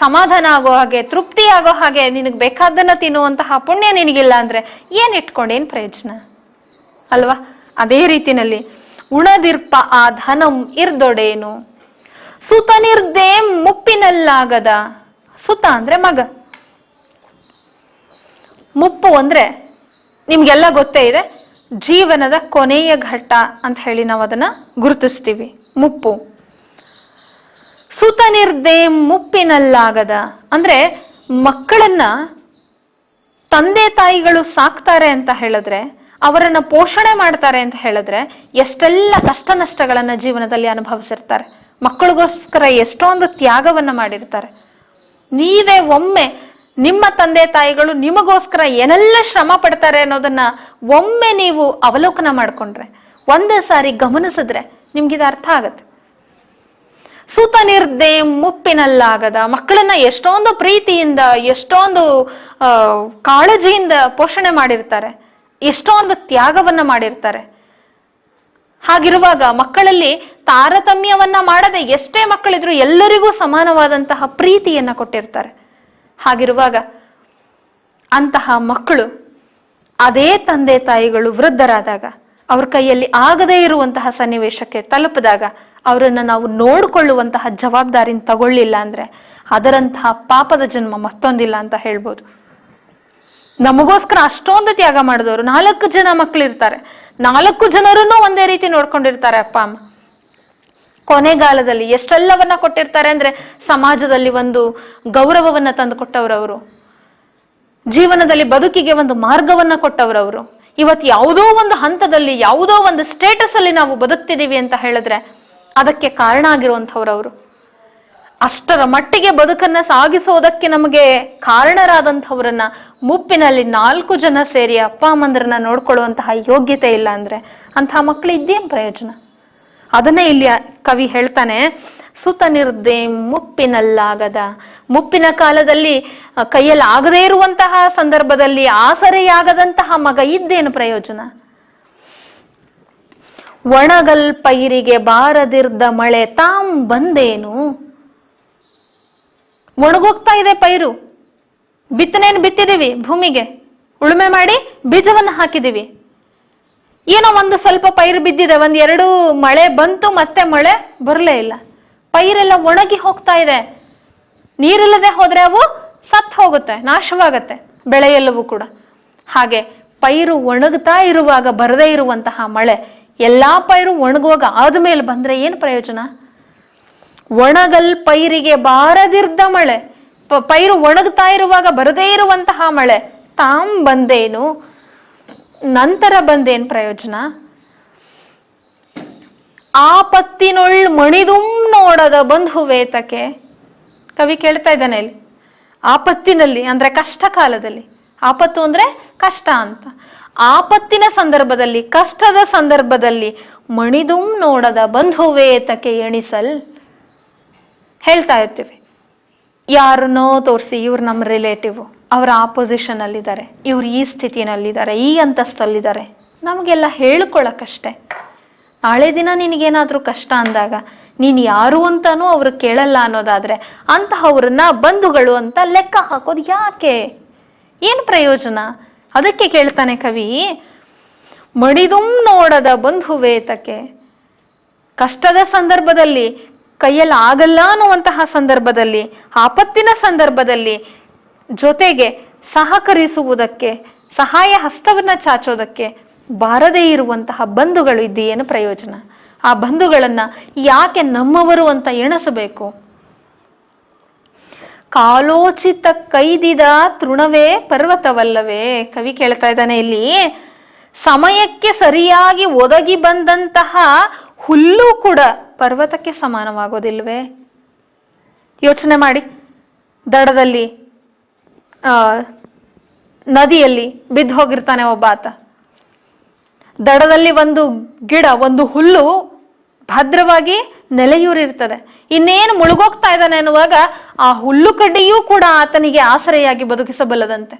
ಸಮಾಧಾನ ಆಗೋ ಹಾಗೆ, ತೃಪ್ತಿ ಆಗೋ ಹಾಗೆ, ನಿನಗೆ ಬೇಕಾದನ್ನ ತಿನ್ನುವಂತಹ ಪುಣ್ಯ ನಿನಗಿಲ್ಲ ಅಂದ್ರೆ ಏನು ಇಟ್ಕೊಂಡು ಏನು ಪ್ರಯೋಜನ ಅಲ್ವಾ? ಅದೇ ರೀತಿನಲ್ಲಿ ಉಣದಿರ್ಪ ಆ ಧನಂ ಇರ್ದೊಡೇನು. ಸುತನಿರ್ದೇ ಮುಪ್ಪಿನಲ್ಲಾಗದ. ಸುತ ಅಂದ್ರೆ ಮಗ. ಮುಪ್ಪು ಅಂದ್ರೆ ನಿಮ್ಗೆಲ್ಲ ಗೊತ್ತೇ ಇದೆ, ಜೀವನದ ಕೊನೆಯ ಘಟ್ಟ ಅಂತ ಹೇಳಿ ನಾವು ಅದನ್ನ ಗುರುತಿಸ್ತೀವಿ. ಮುಪ್ಪು. ಸುತನಿರ್ದೇ ಮುಪ್ಪಿನಲ್ಲಾಗದ ಅಂದ್ರೆ ಮಕ್ಕಳನ್ನ ತಂದೆ ತಾಯಿಗಳು ಸಾಕ್ತಾರೆ ಅಂತ ಹೇಳಿದ್ರೆ, ಅವರನ್ನ ಪೋಷಣೆ ಮಾಡ್ತಾರೆ ಅಂತ ಹೇಳಿದ್ರೆ ಎಷ್ಟೆಲ್ಲ ಕಷ್ಟ ನಷ್ಟಗಳನ್ನ ಜೀವನದಲ್ಲಿ ಅನುಭವಿಸಿರ್ತಾರೆ. ಮಕ್ಕಳಿಗೋಸ್ಕರ ಎಷ್ಟೊಂದು ತ್ಯಾಗವನ್ನ ಮಾಡಿರ್ತಾರೆ. ನೀವೇ ಒಮ್ಮೆ ನಿಮ್ಮ ತಂದೆ ತಾಯಿಗಳು ನಿಮಗೋಸ್ಕರ ಏನೆಲ್ಲ ಶ್ರಮ ಪಡ್ತಾರೆ ಅನ್ನೋದನ್ನ ಒಮ್ಮೆ ನೀವು ಅವಲೋಕನ ಮಾಡ್ಕೊಂಡ್ರೆ, ಒಂದೇ ಸಾರಿ ಗಮನಿಸಿದ್ರೆ ನಿಮ್ಗಿದು ಅರ್ಥ ಆಗತ್ತೆ. ಸುತನಿರ್ದೇ ಮುಪ್ಪಿನಲ್ಲಾಗದ. ಮಕ್ಕಳನ್ನ ಎಷ್ಟೊಂದು ಪ್ರೀತಿಯಿಂದ, ಎಷ್ಟೊಂದು ಕಾಳಜಿಯಿಂದ ಪೋಷಣೆ ಮಾಡಿರ್ತಾರೆ, ಎಷ್ಟೊಂದು ತ್ಯಾಗವನ್ನ ಮಾಡಿರ್ತಾರೆ. ಹಾಗಿರುವಾಗ ಮಕ್ಕಳಲ್ಲಿ ತಾರತಮ್ಯವನ್ನ ಮಾಡದೆ ಎಷ್ಟೇ ಮಕ್ಕಳಿದ್ರು ಎಲ್ಲರಿಗೂ ಸಮಾನವಾದಂತಹ ಪ್ರೀತಿಯನ್ನ ಕೊಟ್ಟಿರ್ತಾರೆ. ಹಾಗಿರುವಾಗ ಅಂತಹ ಮಕ್ಕಳು ಅದೇ ತಂದೆ ತಾಯಿಗಳು ವೃದ್ಧರಾದಾಗ, ಅವ್ರ ಕೈಯಲ್ಲಿ ಆಗದೇ ಇರುವಂತಹ ಸನ್ನಿವೇಶಕ್ಕೆ ತಲುಪಿದಾಗ ಅವರನ್ನ ನಾವು ನೋಡಿಕೊಳ್ಳುವಂತಹ ಜವಾಬ್ದಾರಿನ ತಗೊಳ್ಳಿಲ್ಲ ಅಂದ್ರೆ ಅದರಂತಹ ಪಾಪದ ಜನ್ಮ ಮತ್ತೊಂದಿಲ್ಲ ಅಂತ ಹೇಳ್ಬೋದು. ನಮಗೋಸ್ಕರ ಅಷ್ಟೊಂದು ತ್ಯಾಗ ಮಾಡಿದವರು 4 ಜನ ಮಕ್ಕಳಿರ್ತಾರೆ. 4 ಜನರನ್ನು ಒಂದೇ ರೀತಿ ನೋಡ್ಕೊಂಡಿರ್ತಾರೆ ಅಪ್ಪ ಅಮ್ಮ. ಕೊನೆಗಾಲದಲ್ಲಿ ಎಷ್ಟೆಲ್ಲವನ್ನ ಕೊಟ್ಟಿರ್ತಾರೆ ಅಂದ್ರೆ, ಸಮಾಜದಲ್ಲಿ ಒಂದು ಗೌರವವನ್ನ ತಂದು ಕೊಟ್ಟವರವರು, ಜೀವನದಲ್ಲಿ ಬದುಕಿಗೆ ಒಂದು ಮಾರ್ಗವನ್ನ ಕೊಟ್ಟವರವರು. ಇವತ್ತು ಯಾವುದೋ ಒಂದು ಹಂತದಲ್ಲಿ, ಯಾವುದೋ ಒಂದು ಸ್ಟೇಟಸ್ ಅಲ್ಲಿ ನಾವು ಬದುಕ್ತಿದೀವಿ ಅಂತ ಹೇಳಿದ್ರೆ ಅದಕ್ಕೆ ಕಾರಣ ಆಗಿರುವಂಥವ್ರವರು. ಅಷ್ಟರ ಮಟ್ಟಿಗೆ ಬದುಕನ್ನ ಸಾಗಿಸೋದಕ್ಕೆ ನಮಗೆ ಕಾರಣರಾದಂಥವ್ರನ್ನ ಮುಪ್ಪಿನಲ್ಲಿ 4 ಜನ ಸೇರಿ ಅಪ್ಪ ಅಮ್ಮಂದ್ರನ್ನ ನೋಡ್ಕೊಳ್ಳುವಂತಹ ಯೋಗ್ಯತೆ ಇಲ್ಲ ಅಂದ್ರೆ ಅಂತಹ ಮಕ್ಕಳು ಇದ್ದೇನು ಪ್ರಯೋಜನ? ಅದನ್ನೇ ಇಲ್ಲಿ ಕವಿ ಹೇಳ್ತಾನೆ, ಸುತನಿರ್ದೇ ಮುಪ್ಪಿನಲ್ಲಾಗದ. ಮುಪ್ಪಿನ ಕಾಲದಲ್ಲಿ ಕೈಯಲ್ಲಿ ಆಗದೇ ಇರುವಂತಹ ಸಂದರ್ಭದಲ್ಲಿ ಆಸರೆಯಾಗದಂತಹ ಮಗ ಇದ್ದೇನು ಪ್ರಯೋಜನ? ಒಣಗಲ್ ಪೈರಿಗೆ ಬಾರದಿರ್ದ ಮಳೆ ತಾಂ ಬಂದೇನು. ಒಣಗೋಗ್ತಾ ಇದೆ ಪೈರು. ಬಿತ್ತನೆಯನ್ನು ಬಿತ್ತಿದೀವಿ, ಭೂಮಿಗೆ ಉಳುಮೆ ಮಾಡಿ ಬೀಜವನ್ನು ಹಾಕಿದೀವಿ. ಏನೋ ಒಂದು ಸ್ವಲ್ಪ ಪೈರು ಬಿದ್ದಿದೆ, 1-2 ಮಳೆ ಬಂತು, ಮತ್ತೆ ಮಳೆ ಬರಲೇ ಇಲ್ಲ. ಪೈರೆಲ್ಲ ಒಣಗಿ ಹೋಗ್ತಾ ಇದೆ. ನೀರಿಲ್ಲದೆ ಹೋದ್ರೆ ಅವು ಸತ್ತು ಹೋಗುತ್ತೆ, ನಾಶವಾಗತ್ತೆ ಬೆಳೆಯೆಲ್ಲವೂ ಕೂಡ. ಹಾಗೆ ಪೈರು ಒಣಗುತ್ತಾ ಇರುವಾಗ ಬರದೇ ಇರುವಂತಹ ಮಳೆ, ಎಲ್ಲಾ ಪೈರು ಒಣಗುವಾಗ ಆದ್ಮೇಲೆ ಬಂದ್ರೆ ಏನು ಪ್ರಯೋಜನ? ಒಣಗಲ್ ಪೈರಿಗೆ ಬಾರದಿರ್ದ ಮಳೆ. ಪೈರು ಒಣಗುತ್ತಾ ಇರುವಾಗ ಬರದೇ ಇರುವಂತಹ ಮಳೆ ತಾಂ ಬಂದೇನು, ನಂತರ ಬಂದೇನ್ ಪ್ರಯೋಜನ? ಆಪತ್ತಿನೊಳ್ ಮಣಿದುಂ ನೋಡದ ಬಂಧುವೇತಕ್ಕೆ. ಕವಿ ಕೇಳ್ತಾ ಇದ್ದಾನೆ ಇಲ್ಲಿ, ಆಪತ್ತಿನಲ್ಲಿ ಅಂದ್ರೆ ಕಷ್ಟ ಕಾಲದಲ್ಲಿ, ಆಪತ್ತು ಅಂದ್ರೆ ಕಷ್ಟ ಅಂತ, ಆಪತ್ತಿನ ಸಂದರ್ಭದಲ್ಲಿ, ಕಷ್ಟದ ಸಂದರ್ಭದಲ್ಲಿ ಮಣಿದುಂ ನೋಡದ ಬಂಧುವೇ ತಕೆ ಎಣಿಸಲ್ ಹೇಳ್ತಾ ಇರ್ತೀವಿ. ಯಾರನ್ನೋ ತೋರಿಸಿ ಇವ್ರು ನಮ್ಮ ರಿಲೇಟಿವ್, ಅವರ ಆಪೋಸಿಷನ್ ಅಲ್ಲಿದ್ದಾರೆ, ಇವ್ರು ಈ ಸ್ಥಿತಿನಲ್ಲಿದ್ದಾರೆ, ಈ ಅಂತಸ್ತಲ್ಲಿದ್ದಾರೆ, ನಮಗೆಲ್ಲ ಹೇಳ್ಕೊಳಕ್ಕಷ್ಟೆ. ನಾಳೆ ದಿನ ನಿನಗೇನಾದ್ರೂ ಕಷ್ಟ ಅಂದಾಗ ನೀನು ಯಾರು ಅಂತಾನೂ ಅವ್ರು ಕೇಳಲ್ಲ ಅನ್ನೋದಾದ್ರೆ ಅಂತಹವ್ರನ್ನ ಬಂಧುಗಳು ಅಂತ ಲೆಕ್ಕ ಹಾಕೋದು ಯಾಕೆ? ಏನು ಪ್ರಯೋಜನ? ಅದಕ್ಕೆ ಕೇಳ್ತಾನೆ ಕವಿ, ಮಡಿದುಂ ನೋಡದ ಬಂಧುವೇತಕ್ಕೆ. ಕಷ್ಟದ ಸಂದರ್ಭದಲ್ಲಿ, ಕೈಯಲ್ಲಿ ಆಗಲ್ಲ ಅನ್ನುವಂತಹ ಸಂದರ್ಭದಲ್ಲಿ, ಆಪತ್ತಿನ ಸಂದರ್ಭದಲ್ಲಿ ಜೊತೆಗೆ ಸಹಕರಿಸುವುದಕ್ಕೆ, ಸಹಾಯ ಹಸ್ತವನ್ನ ಚಾಚೋದಕ್ಕೆ ಬಾರದೇ ಇರುವಂತಹ ಬಂಧುಗಳು ಇದ್ದು ಏನು ಪ್ರಯೋಜನ? ಆ ಬಂಧುಗಳನ್ನ ಯಾಕೆ ನಮ್ಮವರು ಅಂತ ಎಣಿಸಬೇಕು? ಕಾಲೋಚಿತ ಕೈದಿದ ತೃಣವೇ ಪರ್ವತವಲ್ಲವೇ? ಕವಿ ಕೇಳ್ತಾ ಇದ್ದಾನೆ ಇಲ್ಲಿ, ಸಮಯಕ್ಕೆ ಸರಿಯಾಗಿ ಒದಗಿ ಬಂದಂತಹ ಹುಲ್ಲು ಕೂಡ ಪರ್ವತಕ್ಕೆ ಸಮಾನವಾಗೋದಿಲ್ವೇ? ಯೋಚನೆ ಮಾಡಿ, ದಡದಲ್ಲಿ ನದಿಯಲ್ಲಿ ಬಿದ್ದು ಹೋಗಿರ್ತಾನೆ ಒಬ್ಬ ಆತ, ದಡದಲ್ಲಿ ಒಂದು ಗಿಡ, ಒಂದು ಹುಲ್ಲು ಭದ್ರವಾಗಿ ನೆಲೆಯೂರಿರ್ತದೆ, ಇನ್ನೇನು ಮುಳುಗೋಗ್ತಾ ಇದ್ದಾನೆ ಅನ್ನುವಾಗ ಆ ಹುಲ್ಲು ಕಡ್ಡಿಯೂ ಕೂಡ ಆತನಿಗೆ ಆಸರೆಯಾಗಿ ಬದುಕಿಸಬಲ್ಲದಂತೆ.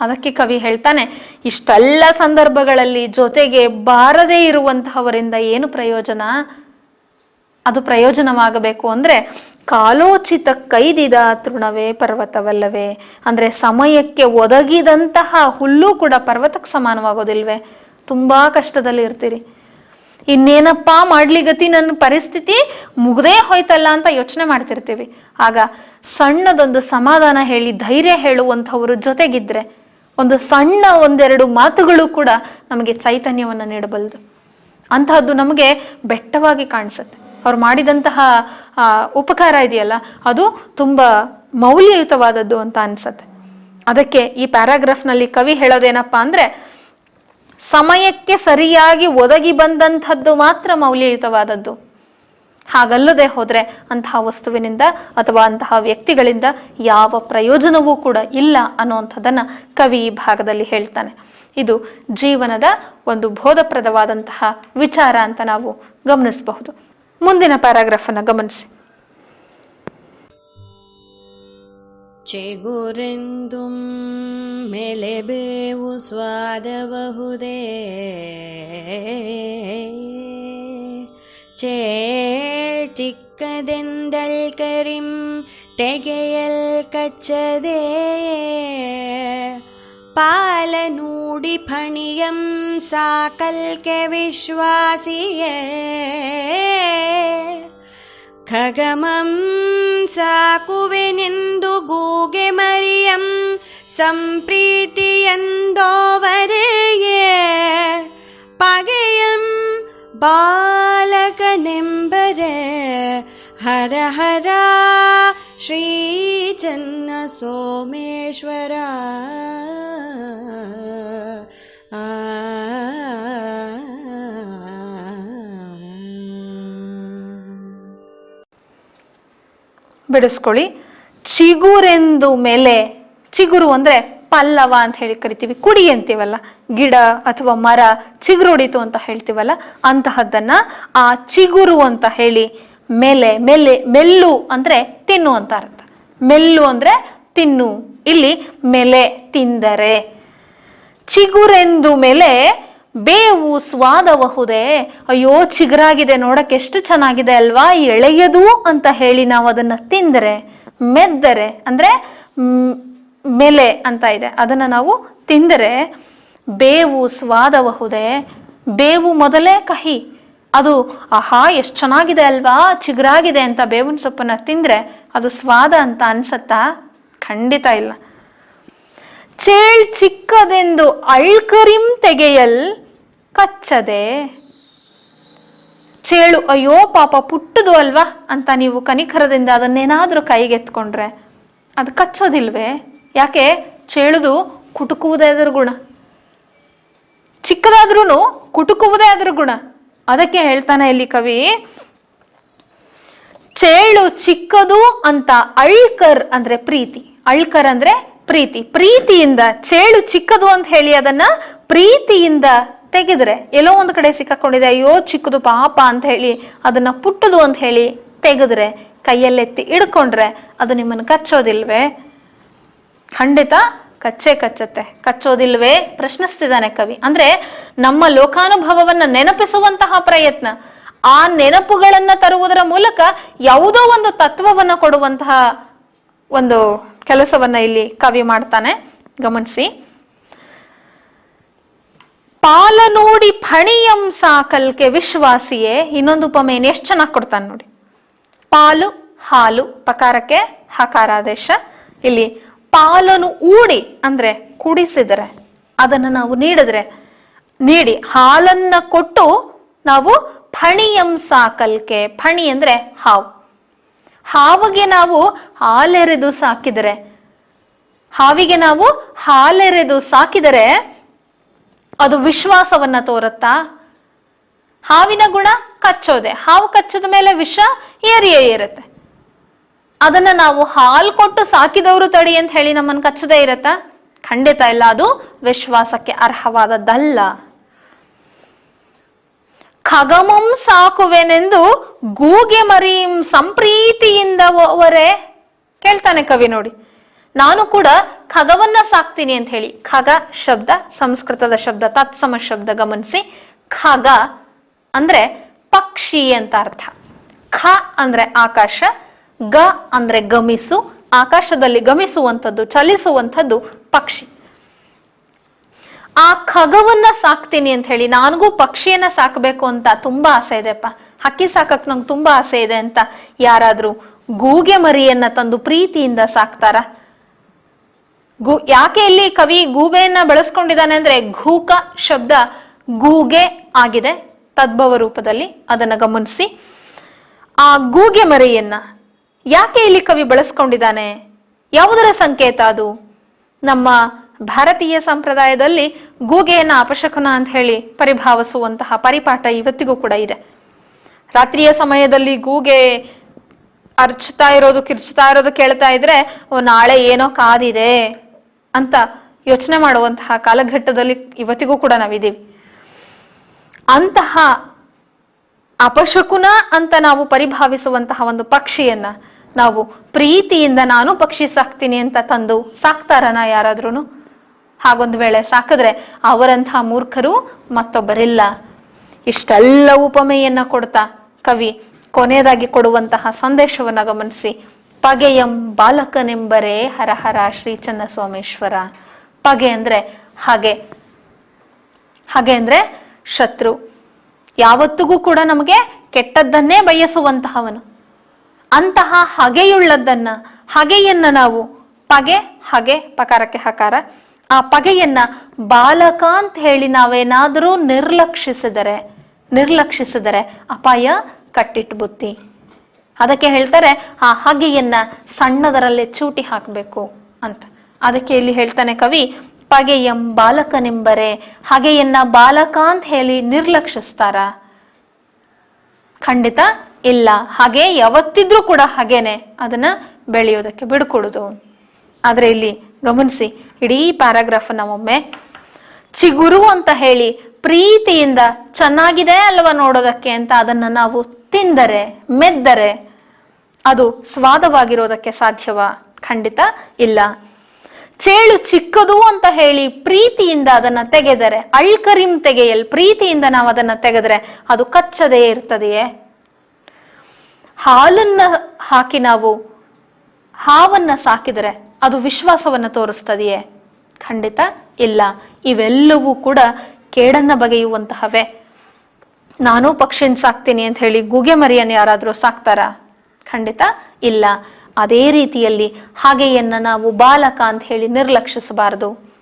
ಅದಕ್ಕೆ ಕವಿ ಹೇಳ್ತಾನೆ, ಇಷ್ಟೆಲ್ಲ ಸಂದರ್ಭಗಳಲ್ಲಿ ಜೊತೆಗೆ ಬಾರದೇ ಇರುವಂತಹವರಿಂದ ಏನು ಪ್ರಯೋಜನ? ಅದು ಪ್ರಯೋಜನವಾಗಬೇಕು ಅಂದ್ರೆ ಕಾಲೋಚಿತ ಕೈದಿದ ತೃಣವೇ ಪರ್ವತವಲ್ಲವೇ? ಅಂದ್ರೆ ಸಮಯಕ್ಕೆ ಒದಗಿದಂತಹ ಹುಲ್ಲು ಕೂಡ ಪರ್ವತಕ್ಕೆ ಸಮಾನವಾಗೋದಿಲ್ವೇ? ತುಂಬಾ ಕಷ್ಟದಲ್ಲಿ ಇರ್ತೀರಿ, ಇನ್ನೇನಪ್ಪ ಮಾಡ್ಲಿ ಗತಿ, ನನ್ನ ಪರಿಸ್ಥಿತಿ ಮುಗ್ದೇ ಹೋಯ್ತಲ್ಲ ಅಂತ ಯೋಚನೆ ಮಾಡ್ತಿರ್ತೀವಿ. ಆಗ ಸಣ್ಣದೊಂದು ಸಮಾಧಾನ ಹೇಳಿ ಧೈರ್ಯ ಹೇಳುವಂಥವ್ರು ಜೊತೆಗಿದ್ರೆ ಒಂದು ಸಣ್ಣ ಒಂದೆರಡು ಮಾತುಗಳು ಕೂಡ ನಮಗೆ ಚೈತನ್ಯವನ್ನು ನೀಡಬಲ್ಲದು. ಅಂತಹದ್ದು ನಮಗೆ ಬೆಟ್ಟವಾಗಿ ಕಾಣಿಸುತ್ತೆ. ಅವ್ರು ಮಾಡಿದಂತಹ ಉಪಕಾರ ಇದೆಯಲ್ಲ, ಅದು ತುಂಬಾ ಮೌಲ್ಯಯುತವಾದದ್ದು ಅಂತ ಅನ್ಸತ್ತೆ. ಅದಕ್ಕೆ ಈ ಪ್ಯಾರಾಗ್ರಾಫ್ನಲ್ಲಿ ಕವಿ ಹೇಳೋದೇನಪ್ಪಾ ಅಂದ್ರೆ, ಸಮಯಕ್ಕೆ ಸರಿಯಾಗಿ ಒದಗಿ ಬಂದಂಥದ್ದು ಮಾತ್ರ ಮೌಲ್ಯಯುತವಾದದ್ದು. ಹಾಗಲ್ಲದೆ ಹೋದ್ರೆ ಅಂತಹ ವಸ್ತುವಿನಿಂದ ಅಥವಾ ಅಂತಹ ವ್ಯಕ್ತಿಗಳಿಂದ ಯಾವ ಪ್ರಯೋಜನವೂ ಕೂಡ ಇಲ್ಲ ಅನ್ನುವಂಥದ್ದನ್ನ ಕವಿ ಈ ಭಾಗದಲ್ಲಿ ಹೇಳ್ತಾನೆ. ಇದು ಜೀವನದ ಒಂದು ಬೋಧಪ್ರದವಾದಂತಹ ವಿಚಾರ ಅಂತ ನಾವು ಗಮನಿಸಬಹುದು. ಮುಂದಿನ ಪ್ಯಾರಾಗ್ರಾಫ್ ಅನ್ನ ಗಮನಿಸಿ. ಚೆಗುರೆಂದುಂ ಮೆಲೆಬೇವು ಸ್ವಾದಬಹುದೇ, ಚಿಕ್ಕದೆಂದಳ್ ಕರಿಂ ತೆಗೆಯಲ್ ಕಚ್ಚದೆ, ಪಾಲನೂಡಿ ಫಣಿಯಂ ಸಾಕಲ್ಕೆ ವಿಶ್ವಾಸಿಯೇ, ಖಗಮಂ ಸಾಕುವೆನೆಂದು ಗೂಗೆ ಮರಿಯಂ ಸಂಪ್ರೀತಿಯಂದೋವರೆಯೇ, ಪಗೆಯಂ ಬಾಲಕನೆಂಬರೆ ಹರ ಹರ ಶ್ರೀ ಚನ್ನ ಸೋಮೇಶ್ವರ. ಬಿಡಿಸ್ಕೊಳ್ಳಿ. ಚಿಗುರೆಂದು ಮೇಲೆ, ಚಿಗುರು ಅಂದ್ರೆ ಪಲ್ಲವ ಅಂತ ಹೇಳಿ ಕರಿತೀವಿ, ಕುಡಿ ಅಂತೀವಲ್ಲ, ಗಿಡ ಅಥವಾ ಮರ ಚಿಗುರೊಡಿತು ಅಂತ ಹೇಳ್ತೀವಲ್ಲ, ಅಂತಹದ್ದನ್ನ ಆ ಚಿಗುರು ಅಂತ ಹೇಳಿ. ಮೇಲೆ, ಮೆಲ್ಲೆ, ಮೆಲ್ಲು ಅಂದ್ರೆ ತಿನ್ನು ಅಂತ ಅರ್ಥ. ಮೆಲ್ಲು ಅಂದ್ರೆ ತಿನ್ನು, ಇಲ್ಲಿ ಮೇಲೆ ತಿಂದರೆ. ಚಿಗುರೆಂದು ಮೇಲೆ ಬೇವು ಸ್ವಾದಬಹುದೇ, ಅಯ್ಯೋ ಚಿಗುರಾಗಿದೆ, ನೋಡಕ್ಕೆ ಎಷ್ಟು ಚೆನ್ನಾಗಿದೆ ಅಲ್ವಾ, ಎಳೆಯದು ಅಂತ ಹೇಳಿ ನಾವು ಅದನ್ನ ತಿಂದರೆ, ಮೆದ್ದರೆ ಅಂದ್ರೆ ಮೇಲೆ ಅಂತ ಇದೆ, ಅದನ್ನ ನಾವು ತಿಂದರೆ ಬೇವು ಸ್ವಾದಬಹುದೇ. ಬೇವು ಮೊದಲೇ ಕಹಿ, ಅದು ಆಹಾ ಎಷ್ಟು ಚೆನ್ನಾಗಿದೆ ಅಲ್ವಾ, ಚಿಗುರಾಗಿದೆ ಅಂತ ಬೇವಿನ ಸೊಪ್ಪನ್ನ ತಿಂದ್ರೆ ಅದು ಸ್ವಾದ ಅಂತ ಅನ್ಸತ್ತಾ? ಖಂಡಿತ ಇಲ್ಲ. ಚೇಳ್ ಚಿಕ್ಕದೆಂದು ಅಳ್ಕರಿಂ ತೆಗೆಯಲ್ ಕಚ್ಚದೆ. ಚೇಳು ಅಯ್ಯೋ ಪಾಪ ಪುಟ್ಟದು ಅಲ್ವಾ ಅಂತ ನೀವು ಕನಿಕರದಿಂದ ಅದನ್ನೇನಾದ್ರೂ ಕೈಗೆತ್ಕೊಂಡ್ರೆ ಅದು ಕಚ್ಚೋದಿಲ್ವೇ? ಯಾಕೆ? ಚೇಳುದು ಕುಟುಕುವುದೇ ಅದರ ಗುಣ, ಚಿಕ್ಕದಾದ್ರೂ ಕುಟುಕುವುದೇ ಅದರ ಗುಣ. ಅದಕ್ಕೆ ಹೇಳ್ತಾನೆ ಇಲ್ಲಿ ಕವಿ, ಚೇಳು ಚಿಕ್ಕದು ಅಂತ ಅಳ್ಕರ್ ಅಂದ್ರೆ ಪ್ರೀತಿ, ಅಳ್ಕರ್ ಅಂದ್ರೆ ಪ್ರೀತಿ, ಪ್ರೀತಿಯಿಂದ. ಚೇಳು ಚಿಕ್ಕದು ಅಂತ ಹೇಳಿ ಅದನ್ನ ಪ್ರೀತಿಯಿಂದ ತೆಗೆದ್ರೆ ಎಲ್ಲೋ ಒಂದು ಕಡೆ ಸಿಕ್ಕಾಕೊಂಡಿದೆ, ಅಯ್ಯೋ ಚಿಕ್ಕದು ಪಾಪ ಅಂತ ಹೇಳಿ ಅದನ್ನ ಪುಟ್ಟದು ಅಂತ ಹೇಳಿ ತೆಗೆದ್ರೆ, ಕೈಯಲ್ಲೆತ್ತಿ ಹಿಡ್ಕೊಂಡ್ರೆ ಅದು ನಿಮ್ಮನ್ನು ಕಚ್ಚೋದಿಲ್ವೇ? ಖಂಡಿತ ಕಚ್ಚುತ್ತೆ. ಕಚ್ಚೋದಿಲ್ವೇ ಪ್ರಶ್ನಿಸ್ತಿದ್ದಾನೆ ಕವಿ. ಅಂದ್ರೆ ನಮ್ಮ ಲೋಕಾನುಭವವನ್ನ ನೆನಪಿಸುವಂತಹ ಪ್ರಯತ್ನ, ಆ ನೆನಪುಗಳನ್ನ ತರುವುದರ ಮೂಲಕ ಯಾವುದೋ ಒಂದು ತತ್ವವನ್ನ ಕೊಡುವಂತಹ ಒಂದು ಕೆಲಸವನ್ನ ಇಲ್ಲಿ ಕವಿ ಮಾಡ್ತಾನೆ. ಗಮನಿಸಿ. ಪಾಲನೋಡಿ ಫಣಿಯಂ ಸಾಕಲ್ಕೆ ವಿಶ್ವಾಸಿಯೇ. ಇನ್ನೊಂದು ಉಪಮೆಯನ್ನು ಎಷ್ಟು ಚೆನ್ನಾಗಿ ಕೊಡ್ತಾನೆ ನೋಡಿ. ಪಾಲು ಹಾಲು, ಪಕಾರಕ್ಕೆ ಹಕಾರಾದೇಶ. ಇಲ್ಲಿ ಪಾಲನು ಊಡಿ ಅಂದ್ರೆ ಕುಡಿಸಿದರೆ, ಅದನ್ನು ನಾವು ನೀಡಿ ಹಾಲನ್ನ ಕೊಟ್ಟು ನಾವು ಫಣಿಯಂ ಸಾಕಲ್ಕೆ. ಫಣಿ ಅಂದ್ರೆ ಹಾವು. ಹಾವಿಗೆ ನಾವು ಹಾಲೆರೆದು ಸಾಕಿದರೆ, ಹಾವಿಗೆ ನಾವು ಹಾಲೆರೆದು ಸಾಕಿದರೆ ಅದು ವಿಶ್ವಾಸವನ್ನ ತೋರುತ್ತಾ? ಹಾವಿನ ಗುಣ ಕಚ್ಚೋದೆ. ಹಾವು ಕಚ್ಚದ ಮೇಲೆ ವಿಷ ಏರಿಯೇ ಇರುತ್ತೆ. ಅದನ್ನ ನಾವು ಹಾಲು ಕೊಟ್ಟು ಸಾಕಿದವರು ತಡಿ ಅಂತ ಹೇಳಿ ನಮ್ಮನ್ನು ಕಚ್ಚದೇ ಇರತ್ತಾ? ಖಂಡಿತ ಇಲ್ಲ. ಅದು ವಿಶ್ವಾಸಕ್ಕೆ ಅರ್ಹವಾದದ್ದಲ್ಲ. ಖಗಮಂ ಸಾಕುವೆನೆಂದು ಗೂಗೆ ಮರಿಂ ಸಂಪ್ರೀತಿಯಿಂದ ಒವರೆ. ಕೇಳ್ತಾನೆ ಕವಿ ನೋಡಿ. ನಾನು ಕೂಡ ಖಗವನ್ನ ಸಾಕ್ತೀನಿ ಅಂತ ಹೇಳಿ. ಖಗ ಶಬ್ದ ಸಂಸ್ಕೃತದ ಶಬ್ದ, ತತ್ಸಮ ಶಬ್ದ. ಗಮನಿಸಿ. ಖಗ ಅಂದ್ರೆ ಪಕ್ಷಿ ಅಂತ ಅರ್ಥ. ಖ ಅಂದ್ರೆ ಆಕಾಶ, ಗ ಅಂದ್ರೆ ಗಮಿಸು. ಆಕಾಶದಲ್ಲಿ ಗಮಿಸುವಂಥದ್ದು, ಚಲಿಸುವಂಥದ್ದು ಪಕ್ಷಿ. ಆ ಖಗವನ್ನ ಸಾಕ್ತೀನಿ ಅಂತ ಹೇಳಿ, ನನಗೂ ಪಕ್ಷಿಯನ್ನ ಸಾಕಬೇಕು ಅಂತ ತುಂಬಾ ಆಸೆ ಇದೆಪ್ಪ, ಹಕ್ಕಿ ಸಾಕಕ್ ನಂಗೆ ತುಂಬಾ ಆಸೆ ಇದೆ ಅಂತ ಯಾರಾದ್ರೂ ಗೂಗೆ ಮರಿಯನ್ನ ತಂದು ಪ್ರೀತಿಯಿಂದ ಸಾಕ್ತಾರ? ಯಾಕೆ ಇಲ್ಲಿ ಕವಿ ಗೂಬೆಯನ್ನ ಬಳಸ್ಕೊಂಡಿದ್ದಾನೆ ಅಂದ್ರೆ ಘೂಕ ಶಬ್ದ ಗೂಗೆ ಆಗಿದೆ ತದ್ಭವ ರೂಪದಲ್ಲಿ. ಅದನ್ನ ಗಮನಿಸಿ. ಆ ಗೂಗೆ ಮರಿಯನ್ನ ಯಾಕೆ ಇಲ್ಲಿ ಕವಿ ಬಳಸ್ಕೊಂಡಿದ್ದಾನೆ? ಯಾವುದರ ಸಂಕೇತ ಅದು? ನಮ್ಮ ಭಾರತೀಯ ಸಂಪ್ರದಾಯದಲ್ಲಿ ಗೂಗೆಯನ್ನ ಅಪಶಕುನ ಅಂತ ಹೇಳಿ ಪರಿಭಾವಿಸುವಂತಹ ಪರಿಪಾಠ ಇವತ್ತಿಗೂ ಕೂಡ ಇದೆ. ರಾತ್ರಿಯ ಸಮಯದಲ್ಲಿ ಗೂಗೆ ಅರ್ಚ್ತಾ ಇರೋದು, ಕಿರ್ಚ್ತಾ ಇರೋದು ಕೇಳ್ತಾ ಇದ್ರೆ ನಾಳೆ ಏನೋ ಕಾದಿದೆ ಅಂತ ಯೋಚನೆ ಮಾಡುವಂತಹ ಕಾಲಘಟ್ಟದಲ್ಲಿ ಇವತ್ತಿಗೂ ಕೂಡ ನಾವಿದ್ದೀವಿ. ಅಂತಹ ಅಪಶಕುನ ಅಂತ ನಾವು ಪರಿಭಾವಿಸುವಂತಹ ಒಂದು ಪಕ್ಷಿಯನ್ನ ನಾವು ಪ್ರೀತಿಯಿಂದ ನಾನು ಪಕ್ಷಿ ಸಾಕ್ತೀನಿ ಅಂತ ತಂದು ಸಾಕ್ತಾರನ ಯಾರಾದ್ರೂ? ಹಾಗೊಂದು ವೇಳೆ ಸಾಕಿದ್ರೆ ಅವರಂತಹ ಮೂರ್ಖರು ಮತ್ತೊಬ್ಬರಿಲ್ಲ. ಇಷ್ಟೆಲ್ಲ ಉಪಮೆಯನ್ನ ಕೊಡ್ತಾ ಕವಿ ಕೊನೆಯದಾಗಿ ಕೊಡುವಂತಹ ಸಂದೇಶವನ್ನ ಗಮನಿಸಿ. ಪಗೆಯಂ ಬಾಲಕನೆಂಬರೇ ಹರಹರ ಶ್ರೀ ಚನ್ನ ಸೋಮೇಶ್ವರ. ಪಗೆ ಅಂದ್ರೆ ಹಾಗೆ ಅಂದ್ರೆ ಶತ್ರು. ಯಾವತ್ತಿಗೂ ಕೂಡ ನಮಗೆ ಕೆಟ್ಟದ್ದನ್ನೇ ಬಯಸುವಂತಹವನು. ಅಂತಹ ಹಗೆಯನ್ನ ನಾವು ಹಗೆ ಪಕಾರಕ್ಕೆ ಹಕಾರ, ಆ ಪಗೆಯನ್ನ ಬಾಲಕ ಅಂತ ಹೇಳಿ ನಾವೇನಾದರೂ ನಿರ್ಲಕ್ಷಿಸಿದರೆ ಅಪಾಯ ಕಟ್ಟಿಟ್ಟು ಬುತ್ತಿ. ಅದಕ್ಕೆ ಹೇಳ್ತಾರೆ ಆ ಹಗೆಯನ್ನ ಸಣ್ಣದರಲ್ಲೇ ಚೂಟಿ ಹಾಕಬೇಕು ಅಂತ. ಅದಕ್ಕೆ ಇಲ್ಲಿ ಹೇಳ್ತಾನೆ ಕವಿ, ಪಗೆಯಂ ಬಾಲಕನೆಂಬರೆ. ಹಗೆಯನ್ನ ಬಾಲಕ ಅಂತ ಹೇಳಿ ನಿರ್ಲಕ್ಷಿಸ್ತಾರ? ಖಂಡಿತ ಇಲ್ಲ. ಹಾಗೆ ಯಾವತ್ತಿದ್ರೂ ಕೂಡ ಹಾಗೇನೆ ಅದನ್ನ ಬೆಳೆಯೋದಕ್ಕೆ ಬಿಡ್ಕೊಡುದು. ಆದ್ರೆ ಇಲ್ಲಿ ಗಮನಿಸಿ, ಇಡೀ ಪ್ಯಾರಾಗ್ರಾಫ್ ಒಮ್ಮೆ ಚಿಗುರು ಅಂತ ಹೇಳಿ ಪ್ರೀತಿಯಿಂದ ಚೆನ್ನಾಗಿದೆ ಅಲ್ವಾ ನೋಡೋದಕ್ಕೆ ಅಂತ ಅದನ್ನ ನಾವು ತಿಂದರೆ, ಮೆದ್ದರೆ ಅದು ಸ್ವಾದವಾಗಿರೋದಕ್ಕೆ ಸಾಧ್ಯವಾ? ಖಂಡಿತ ಇಲ್ಲ. ಚೇಳು ಚಿಕ್ಕದು ಅಂತ ಹೇಳಿ ಪ್ರೀತಿಯಿಂದ ಅದನ್ನ ತೆಗೆದರೆ, ಅಳ್ಕರಿಂ ತೆಗೆಯಲ್, ಪ್ರೀತಿಯಿಂದ ನಾವು ಅದನ್ನ ತೆಗೆದ್ರೆ ಅದು ಕಚ್ಚದೇ ಇರ್ತದೆಯೇ? ಹಾಲನ್ನ ಹಾಕಿ ನಾವು ಹಾವನ್ನ ಸಾಕಿದರೆ ಅದು ವಿಶ್ವಾಸವನ್ನ ತೋರಿಸ್ತದೆಯೇ? ಖಂಡಿತ ಇಲ್ಲ. ಇವೆಲ್ಲವೂ ಕೂಡ ಕೇಡನ್ನ ಬಗೆಯುವಂತಹವೇ. ನಾನು ಪಕ್ಷಿನ ಸಾಕ್ತೀನಿ ಅಂತ ಹೇಳಿ ಗೂಗೆ ಮರಿಯನ್ನು ಯಾರಾದ್ರೂ ಸಾಕ್ತಾರ? ಖಂಡಿತ ಇಲ್ಲ. ಅದೇ ರೀತಿಯಲ್ಲಿ ಹಾಗೆಯನ್ನ ನಾವು ಬಾಲಕ ಅಂತ ಹೇಳಿ ನಿರ್ಲಕ್ಷಿಸಬಾರದು.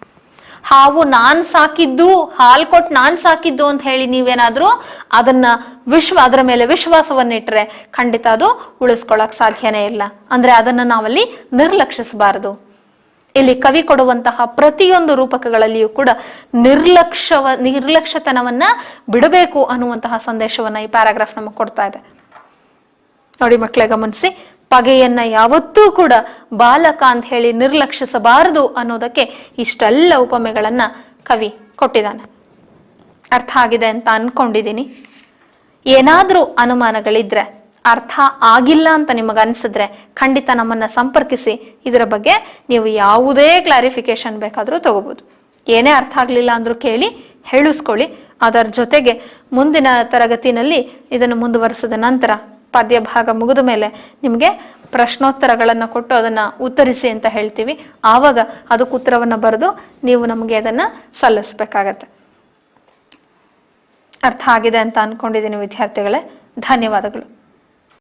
ಹಾವು ನಾನ್ ಸಾಕಿದ್ದು, ಹಾಲು ಕೊಟ್ಟು ನಾನ್ ಸಾಕಿದ್ದು ಅಂತ ಹೇಳಿ ನೀವೇನಾದ್ರೂ ಅದರ ಮೇಲೆ ವಿಶ್ವಾಸವನ್ನಿಟ್ರೆ ಖಂಡಿತ ಅದು ಉಳಿಸ್ಕೊಳಕ್ ಸಾಧ್ಯನೇ ಇಲ್ಲ. ಅಂದ್ರೆ ಅದನ್ನ ನಾವಲ್ಲಿ ನಿರ್ಲಕ್ಷಿಸಬಾರದು. ಇಲ್ಲಿ ಕವಿ ಕೊಡುವಂತಹ ಪ್ರತಿಯೊಂದು ರೂಪಕಗಳಲ್ಲಿಯೂ ಕೂಡ ನಿರ್ಲಕ್ಷ್ಯತನವನ್ನ ಬಿಡಬೇಕು ಅನ್ನುವಂತಹ ಸಂದೇಶವನ್ನ ಈ ಪ್ಯಾರಾಗ್ರಾಫ್ ನಮಗೆ ಕೊಡ್ತಾ ಇದೆ. ನೋಡಿ ಮಕ್ಕಳೇ, ಗಮನಿಸಿ. ಪಗೆಯನ್ನ ಯಾವತ್ತೂ ಕೂಡ ಬಾಲಕ ಅಂತ ಹೇಳಿ ನಿರ್ಲಕ್ಷಿಸಬಾರದು ಅನ್ನೋದಕ್ಕೆ ಇಷ್ಟೆಲ್ಲ ಉಪಮೆಗಳನ್ನ ಕವಿ ಕೊಟ್ಟಿದ್ದಾನೆ. ಅರ್ಥ ಆಗಿದೆ ಅಂತ ಅನ್ಕೊಂಡಿದ್ದೀನಿ. ಏನಾದ್ರೂ ಅನುಮಾನಗಳಿದ್ರೆ, ಅರ್ಥ ಆಗಿಲ್ಲ ಅಂತ ನಿಮಗನ್ಸಿದ್ರೆ ಖಂಡಿತ ನಮ್ಮನ್ನ ಸಂಪರ್ಕಿಸಿ. ಇದರ ಬಗ್ಗೆ ನೀವು ಯಾವುದೇ ಕ್ಲಾರಿಫಿಕೇಶನ್ ಬೇಕಾದರೂ ತಗೋಬಹುದು. ಏನೇ ಅರ್ಥ ಆಗ್ಲಿಲ್ಲ ಅಂದ್ರೂ ಕೇಳಿ ಹೇಳಿಸ್ಕೊಳ್ಳಿ. ಅದರ ಜೊತೆಗೆ ಮುಂದಿನ ತರಗತಿನಲ್ಲಿ ಇದನ್ನು ಮುಂದುವರಿಸಿದ ನಂತರ ಪದ್ಯ ಭಾಗ ಮುಗಿದ ಮೇಲೆ ನಿಮಗೆ ಪ್ರಶ್ನೋತ್ತರಗಳನ್ನು ಕೊಟ್ಟು ಅದನ್ನ ಉತ್ತರಿಸಿ ಅಂತ ಹೇಳ್ತೀವಿ. ಆವಾಗ ಅದಕ್ಕೆ ಉತ್ತರವನ್ನ ಬರೆದು ನೀವು ನಮಗೆ ಅದನ್ನ ಸಲ್ಲಿಸ್ಬೇಕಾಗತ್ತೆ. ಅರ್ಥ ಆಗಿದೆ ಅಂತ ಅನ್ಕೊಂಡಿದ್ದೀನಿ ವಿದ್ಯಾರ್ಥಿಗಳೇ. ಧನ್ಯವಾದಗಳು.